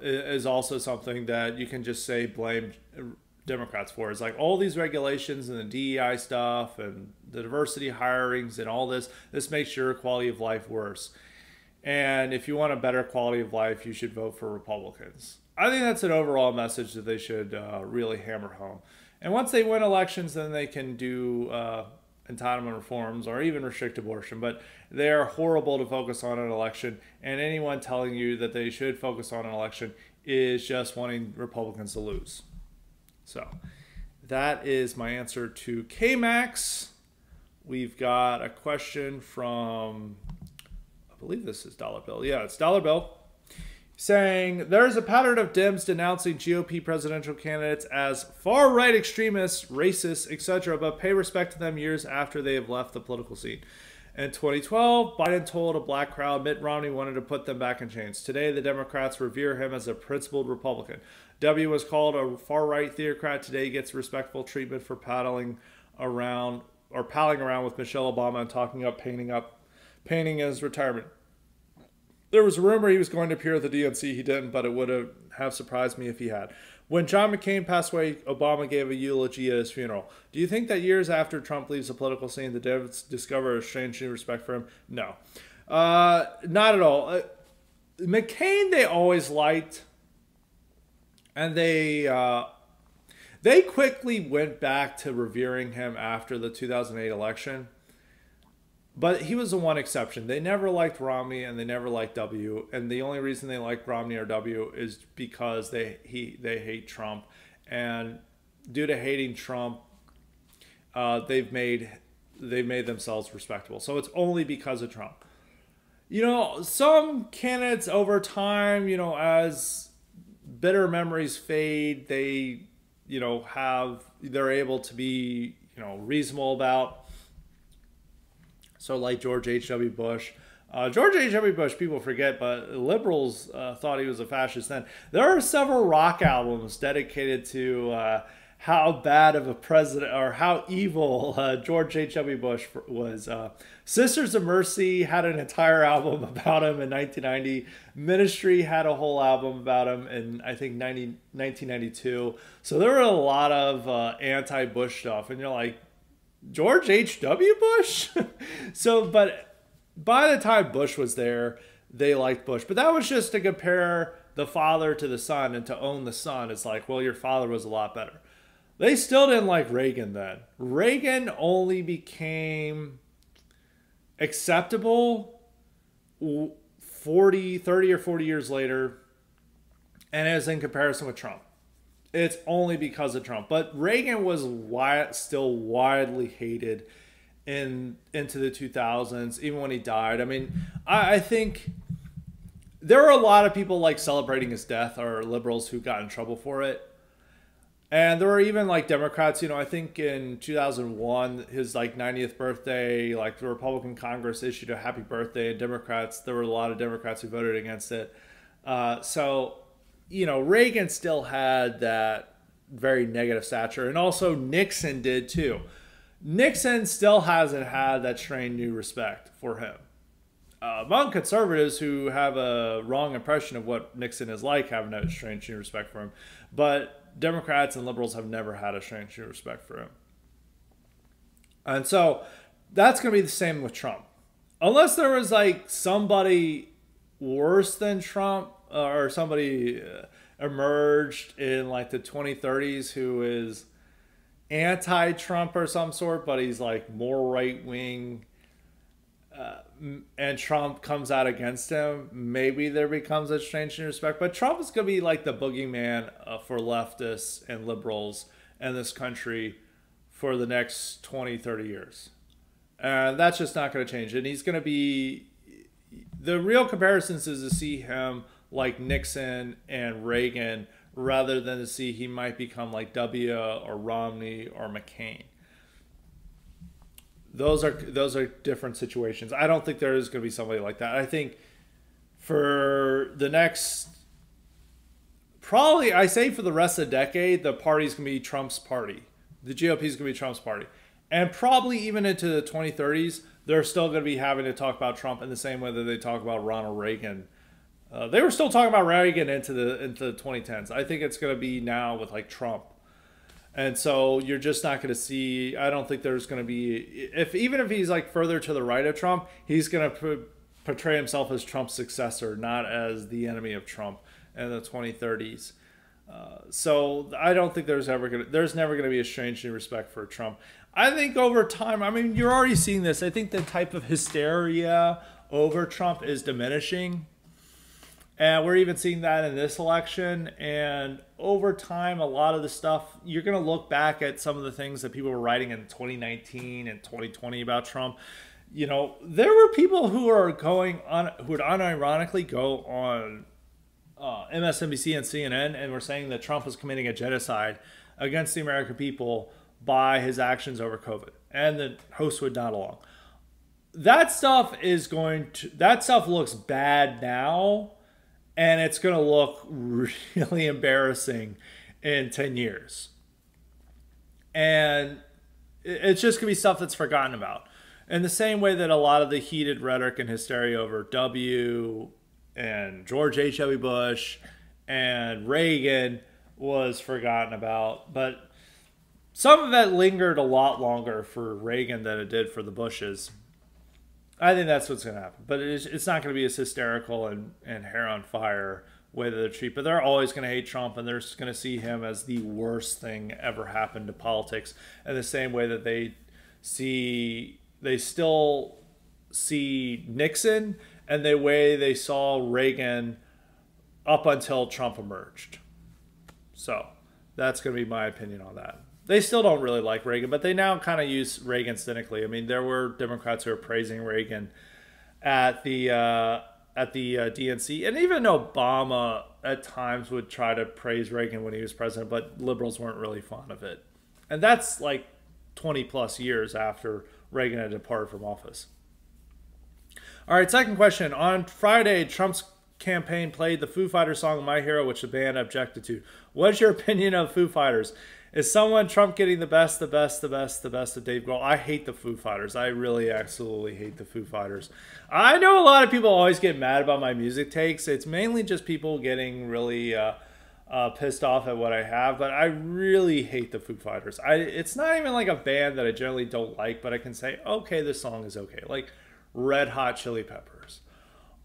is also something that you can just say blame Democrats for. It's like all these regulations and the DEI stuff and the diversity hirings and all this. This makes your quality of life worse. And if you want a better quality of life, you should vote for Republicans. I think that's an overall message that they should really hammer home. And once they win elections, then they can do entitlement reforms or even restrict abortion. But they are horrible to focus on an election. And anyone telling you that they should focus on an election is just wanting Republicans to lose. So that is my answer to K-Max. We've got a question from, I believe this is Dollar Bill. Yeah, it's Dollar Bill. Saying, there's a pattern of Dems denouncing GOP presidential candidates as far-right extremists, racists, etc., but pay respect to them years after they have left the political scene. In 2012, Biden told a black crowd Mitt Romney wanted to put them back in chains. Today, the Democrats revere him as a principled Republican. W was called a far-right theocrat. Today, he gets respectful treatment for palling around with Michelle Obama and talking up, painting his retirement. There was a rumor he was going to appear at the DNC. He didn't, but it would have surprised me if he had. When John McCain passed away, Obama gave a eulogy at his funeral. Do you think that years after Trump leaves the political scene, the Dems discover a strange new respect for him? No. Not at all. McCain they always liked, and they quickly went back to revering him after the 2008 election. But he was the one exception. They never liked Romney and they never liked W. And the only reason they like Romney or W is because they hate Trump. And due to hating Trump, they've made themselves respectable. So it's only because of Trump. You know, some candidates over time, you know, as bitter memories fade, they're able to be, you know, reasonable about. So like George H.W. Bush. George H.W. Bush, people forget, but liberals thought he was a fascist then. There are several rock albums dedicated to how bad of a president or how evil George H.W. Bush was. Sisters of Mercy had an entire album about him in 1990. Ministry had a whole album about him in, I think, 1992. So there were a lot of anti-Bush stuff. And you're like, George H.W. Bush? But by the time Bush was there, they liked Bush. But that was just to compare the father to the son, and to own the son. It's like, well, your father was a lot better. They still didn't like Reagan then. Reagan only became acceptable 30 or 40 years later, and as in comparison with Trump. It's only because of Trump. But Reagan was still widely hated into the 2000s, even when he died. I mean, I think there were a lot of people like celebrating his death, or liberals who got in trouble for it. And there were even like Democrats, you know, I think in 2001, his like 90th birthday, like the Republican Congress issued a happy birthday, and there were a lot of Democrats who voted against it. You know, Reagan still had that very negative stature, and also Nixon did too. Nixon still hasn't had that strange new respect for him. Among conservatives who have a wrong impression of what Nixon is like have no strange new respect for him, but Democrats and liberals have never had a strange new respect for him. And so that's going to be the same with Trump. Unless there was like somebody worse than Trump, or somebody emerged in like the 2030s who is anti-Trump or some sort, but he's like more right-wing, and Trump comes out against him, maybe there becomes a strange new respect. But Trump is going to be like the boogeyman for leftists and liberals in this country for the next 20, 30 years. And that's just not going to change. And he's going to be, the real comparisons is to see him like Nixon and Reagan rather than to see he might become like W or Romney or McCain. Those are different situations. I don't think there is going to be somebody like that. I think for the next, probably I say for the rest of the decade, the party's going to be Trump's party. The GOP is going to be Trump's party. And probably even into the 2030s, they're still going to be having to talk about Trump in the same way that they talk about Ronald Reagan. They were still talking about Reagan into the 2010s. I think it's going to be now with like Trump. And so you're just not going to see, I don't think there's going to be, even if he's like further to the right of Trump, he's going to portray himself as Trump's successor, not as the enemy of Trump in the 2030s. So I don't think there's never going to be a strange new respect for Trump. I think over time, I mean, you're already seeing this. I think the type of hysteria over Trump is diminishing. And we're even seeing that in this election. And over time, a lot of the stuff, you're going to look back at some of the things that people were writing in 2019 and 2020 about Trump. You know, there were people who would unironically go on MSNBC and CNN and were saying that Trump was committing a genocide against the American people by his actions over COVID. And the host would nod along. That stuff looks bad now. And it's going to look really embarrassing in 10 years. And it's just going to be stuff that's forgotten about. In the same way that a lot of the heated rhetoric and hysteria over W and George H.W. Bush and Reagan was forgotten about. But some of that lingered a lot longer for Reagan than it did for the Bushes. I think that's what's going to happen. But it's not going to be as hysterical and hair on fire way that they're treated. But they're always going to hate Trump, and they're going to see him as the worst thing ever happened to politics. In the same way that they still see Nixon and the way they saw Reagan up until Trump emerged. So that's going to be my opinion on that. They still don't really like Reagan, but they now kind of use Reagan cynically. I mean, there were Democrats who were praising Reagan at the DNC, and even Obama at times would try to praise Reagan when he was president, but liberals weren't really fond of it. And that's like 20 plus years after Reagan had departed from office. All right, second question. On Friday, Trump's campaign played the Foo Fighters song My Hero, which the band objected to. What's your opinion of Foo Fighters? Is Trump getting the best of Dave Grohl? I hate the Foo Fighters. I really absolutely hate the Foo Fighters. I know a lot of people always get mad about my music takes. It's mainly just people getting really pissed off at what I have, but I really hate the Foo Fighters. It's not even like a band that I generally don't like, but I can say, okay, this song is okay. Like Red Hot Chili Peppers.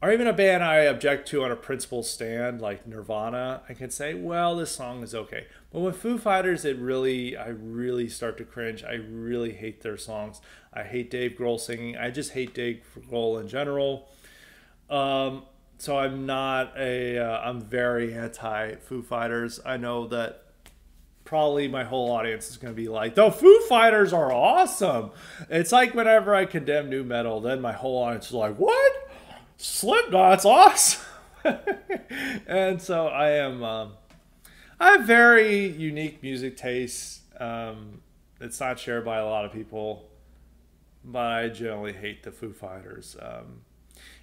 Or even a band I object to on a principle stand, like Nirvana, I can say, well, this song is okay. But with Foo Fighters, I really start to cringe. I really hate their songs. I hate Dave Grohl singing. I just hate Dave Grohl in general. So I'm very anti Foo Fighters. I know that probably my whole audience is going to be like, the Foo Fighters are awesome. It's like whenever I condemn nu metal, then my whole audience is like, what? Slipknot's awesome. And so I have very unique music tastes. It's not shared by a lot of people, but I generally hate the Foo Fighters.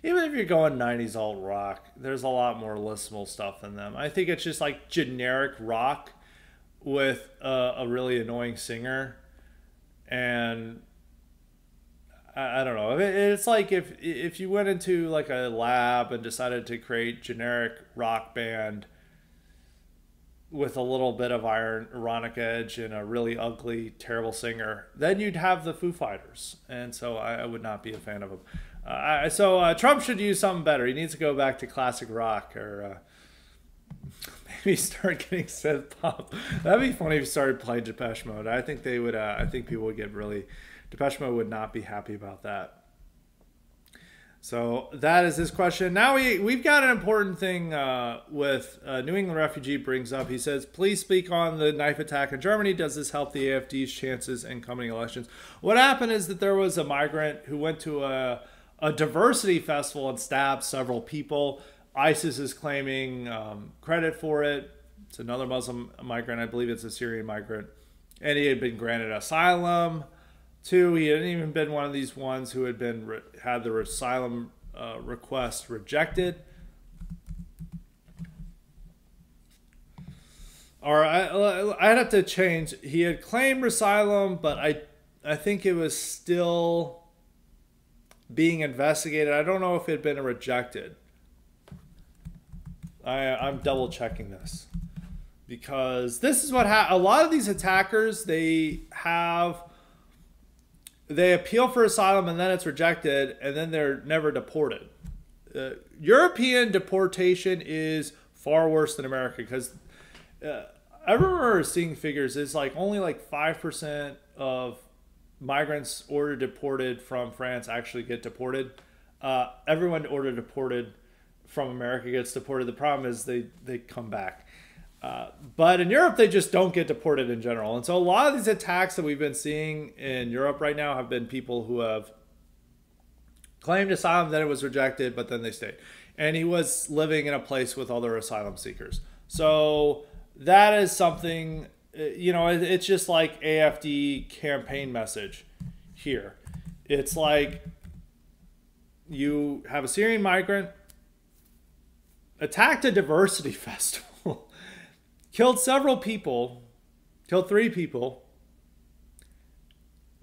Even if you're going 90s alt rock, there's a lot more listenable stuff in them. I think it's just like generic rock with a really annoying singer. And I don't know. It's like if you went into like a lab and decided to create generic rock band with a little bit of ironic edge and a really ugly, terrible singer, then you'd have the Foo Fighters. And so I would not be a fan of them. So Trump should use something better. He needs to go back to classic rock or maybe start getting synth pop. That'd be funny if he started playing Depeche Mode. I think they would. I think people would get really. Depeche Mode would not be happy about that. So that is his question. Now we've got an important thing with New England refugee brings up. He says, please speak on the knife attack in Germany. Does this help the AFD's chances in coming elections? What happened is that there was a migrant who went to a diversity festival and stabbed several people. ISIS is claiming credit for it. It's another Muslim migrant. I believe it's a Syrian migrant. And he had been granted asylum. Two, he hadn't even been one of these ones who had had their asylum request rejected. Or I'd have to change. He had claimed asylum, but I think it was still being investigated. I don't know if it had been rejected. I'm double checking this because this is what a lot of these attackers, they appeal for asylum and then it's rejected and then they're never deported. European deportation is far worse than America because I remember seeing figures. It's like only like 5% of migrants ordered deported from France actually get deported. Everyone ordered deported from America gets deported. The problem is they come back. But in Europe, they just don't get deported in general. And so a lot of these attacks that we've been seeing in Europe right now have been people who have claimed asylum, then it was rejected, but then they stayed. And he was living in a place with other asylum seekers. So that is something, it's just like AFD campaign message here. It's like you have a Syrian migrant, attacked a diversity festival, killed several people, killed 3 people,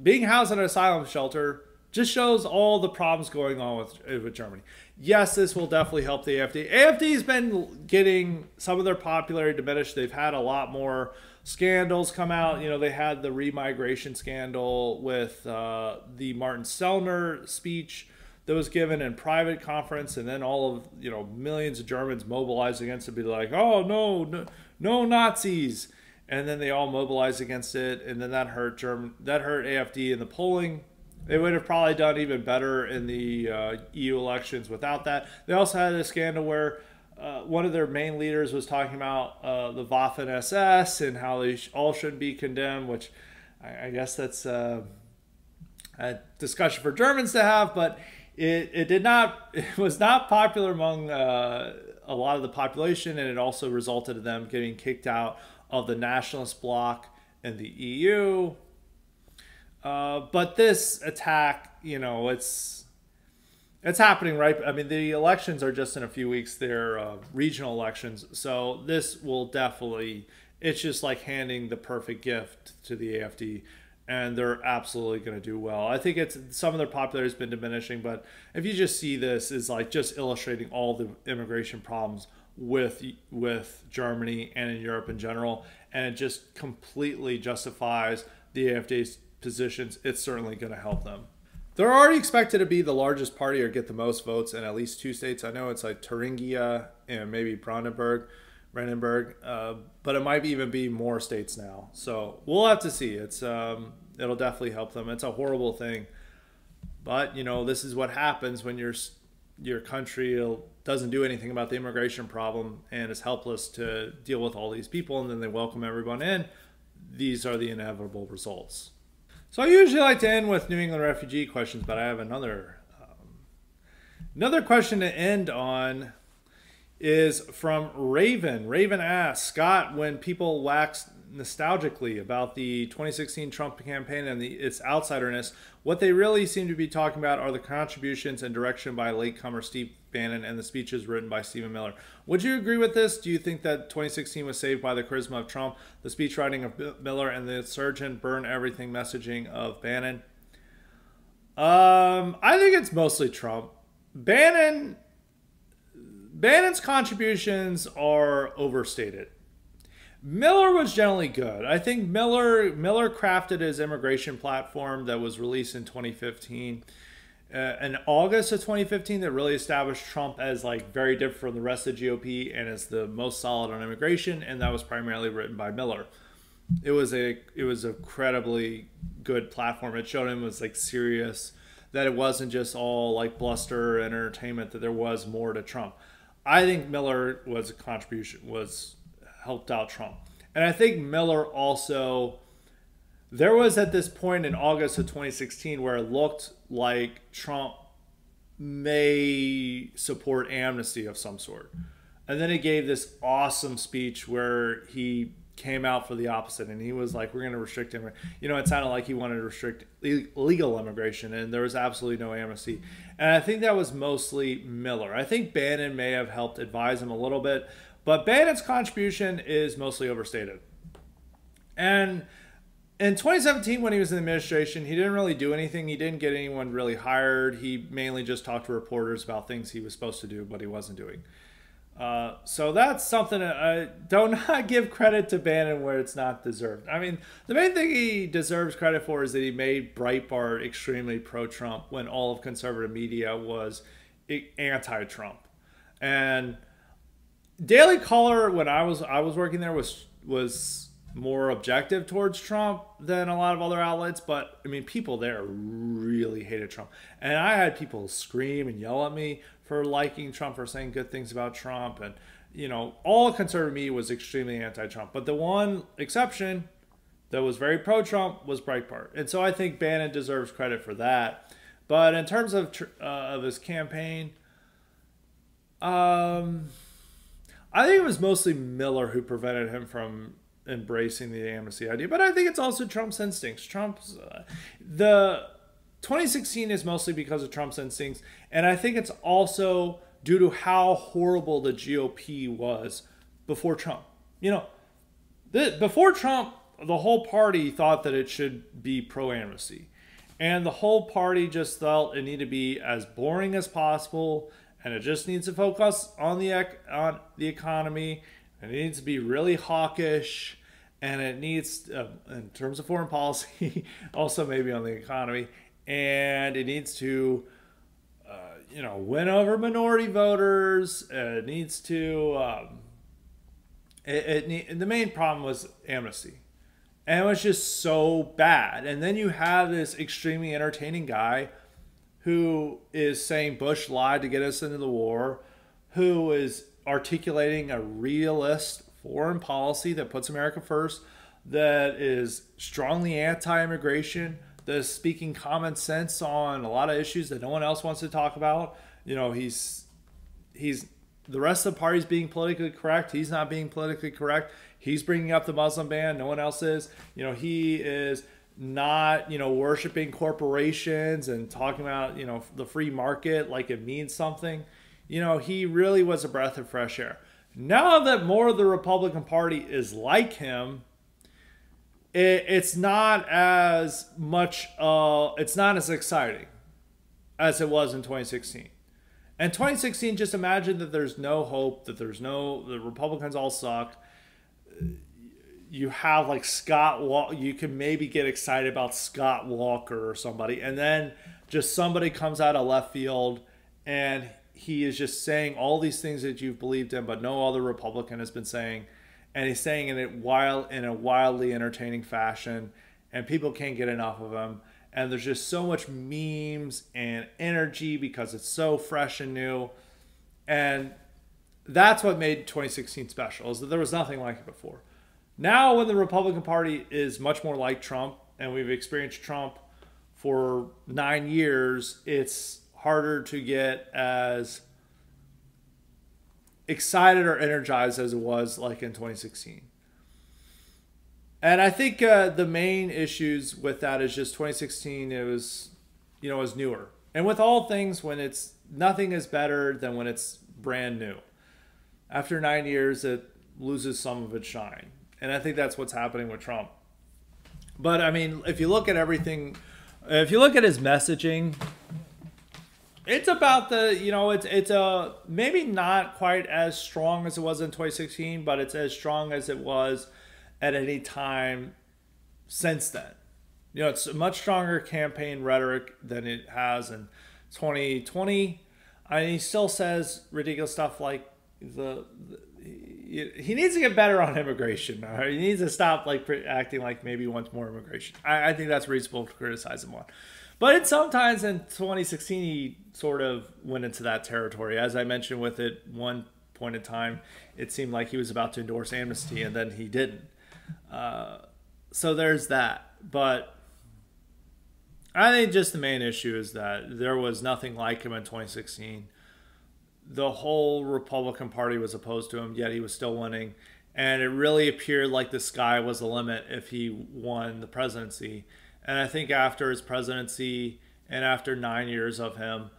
being housed in an asylum shelter, just shows all the problems going on with Germany. Yes, this will definitely help the AFD. AFD has been getting some of their popularity diminished. They've had a lot more scandals come out. They had the remigration scandal with the Martin Sellner speech that was given in private conference, and then all of millions of Germans mobilized against it, be like, oh no Nazis, and then they all mobilized against it, and then that hurt AFD in the polling. They would have probably done even better in the EU elections without that. They also had a scandal where one of their main leaders was talking about the Waffen SS and how they all should be condemned, which I guess that's a discussion for Germans to have, but it was not popular among a lot of the population, and it also resulted in them getting kicked out of the nationalist bloc in the EU. But this attack, it's happening, right? I mean, the elections are just in a few weeks. They're regional elections. So this will definitely, it's just like handing the perfect gift to the AFD. And they're absolutely going to do well. I think some of their popularity has been diminishing, but if you just see this is like just illustrating all the immigration problems with Germany and in Europe in general, and it just completely justifies the AfD's positions. It's certainly going to help them. They're already expected to be the largest party or get the most votes in at least 2 states. I know it's like Thuringia and maybe Brandenburg, but it might even be more states now. So we'll have to see. It'll definitely help them. It's a horrible thing, but this is what happens when your country doesn't do anything about the immigration problem and is helpless to deal with all these people, and then they welcome everyone in. These are the inevitable results. So I usually like to end with New England refugee questions, but I have another question to end on. Is from Raven. Raven asks, Scott, when people wax nostalgically about the 2016 Trump campaign and its outsiderness, what they really seem to be talking about are the contributions and direction by latecomer Steve Bannon and the speeches written by Stephen Miller. Would you agree with this? Do you think that 2016 was saved by the charisma of Trump, the speechwriting of Miller, and the surgeon burn everything messaging of Bannon? I think it's mostly Trump. Bannon's contributions are overstated. Miller was generally good. I think Miller crafted his immigration platform that was released in 2015. In August of 2015, that really established Trump as like very different from the rest of the GOP and as the most solid on immigration, and that was primarily written by Miller. It was a incredibly good platform. It showed him was like serious, that it wasn't just all like bluster and entertainment, that there was more to Trump. I think Miller was a contribution, was helped out Trump. And I think Miller also, there was at this point in August of 2016 where it looked like Trump may support amnesty of some sort. And then he gave this awesome speech where he came out for the opposite, and he was like, we're going to restrict him. You know, it sounded like he wanted to restrict legal immigration, and there was absolutely no amnesty. And I think that was mostly Miller. I think Bannon may have helped advise him a little bit, but Bannon's contribution is mostly overstated. And in 2017, when he was in the administration, he didn't really do anything. He didn't get anyone really hired. He mainly just talked to reporters about things he was supposed to do, but he wasn't doing. So that's something I do not give credit to Bannon where it's not deserved. I mean, the main thing he deserves credit for is that he made Breitbart extremely pro-Trump when all of conservative media was anti-Trump. And Daily Caller, when I was working there, was more objective towards Trump than a lot of other outlets. But I mean, people there really hated Trump, and I had people scream and yell at me for liking Trump, for saying good things about Trump. And, you know, all conservative media was extremely anti-Trump. But the one exception that was very pro-Trump was Breitbart. And so I think Bannon deserves credit for that. But in terms of his campaign, I think it was mostly Miller who prevented him from embracing the amnesty idea. But I think it's also Trump's instincts. The 2016 is mostly because of Trump's instincts, and I think it's also due to how horrible the GOP was before Trump. You know, before Trump, the whole party thought that it should be pro-amnesty, and the whole party just felt it needed to be as boring as possible, and it just needs to focus on the economy, and it needs to be really hawkish, and it needs, in terms of foreign policy, also maybe on the economy. And it needs to, win over minority voters. It needs to. The main problem was amnesty, and it was just so bad. And then you have this extremely entertaining guy who is saying Bush lied to get us into the war, who is articulating a realist foreign policy that puts America first, that is strongly anti-immigration, that is speaking common sense on a lot of issues that no one else wants to talk about. You know, he's the rest of the party's being politically correct. He's not being politically correct. He's bringing up the Muslim ban. No one else is. You know, he is not, worshiping corporations and talking about, the free market like it means something. He really was a breath of fresh air. Now that more of the Republican Party is like him, it's not as much, it's not as exciting as it was in 2016. And 2016, just imagine that there's no hope, that the Republicans all suck. You have like Scott Walker, you can maybe get excited about Scott Walker or somebody, and then just somebody comes out of left field and he is just saying all these things that you've believed in, but no other Republican has been saying. And he's saying in a wildly entertaining fashion, and people can't get enough of him. And there's just so much memes and energy because it's so fresh and new. And that's what made 2016 special, is that there was nothing like it before. Now, when the Republican Party is much more like Trump, and we've experienced Trump for 9 years, it's harder to get as excited or energized as it was like in 2016. And I think the main issues with that is just 2016, it was newer. And with all things, when nothing is better than when it's brand new. After 9 years, it loses some of its shine. And I think that's what's happening with Trump. But I mean, if you look at everything, if you look at his messaging, it's about it's maybe not quite as strong as it was in 2016, but it's as strong as it was at any time since then. It's a much stronger campaign rhetoric than it has in 2020. I mean, he still says ridiculous stuff like he needs to get better on immigration. He needs to stop like acting like maybe he wants more immigration. I think that's reasonable to criticize him on. But sometimes in 2016, he sort of went into that territory. As I mentioned with it, one point in time, it seemed like he was about to endorse amnesty, and then he didn't. So there's that. But I think just the main issue is that there was nothing like him in 2016. The whole Republican Party was opposed to him, yet he was still winning. And it really appeared like the sky was the limit if he won the presidency. And I think after his presidency and after 9 years of him,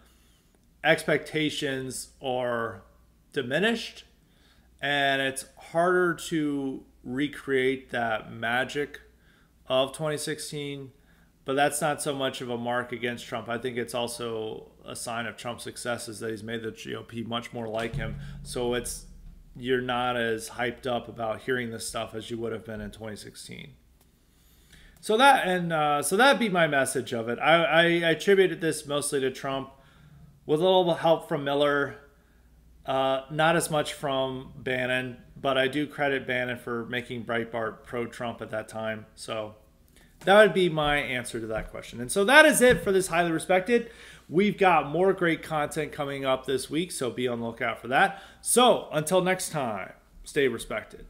expectations are diminished. And it's harder to recreate that magic of 2016. But that's not so much of a mark against Trump. I think it's also a sign of Trump's success is that he's made the GOP much more like him. So you're not as hyped up about hearing this stuff as you would have been in 2016. So that'd be my message of it. I attributed this mostly to Trump, with a little help from Miller, not as much from Bannon, but I do credit Bannon for making Breitbart pro-Trump at that time. So that would be my answer to that question. And so that is it for this Highly Respected. We've got more great content coming up this week, so be on the lookout for that. So until next time, stay respected.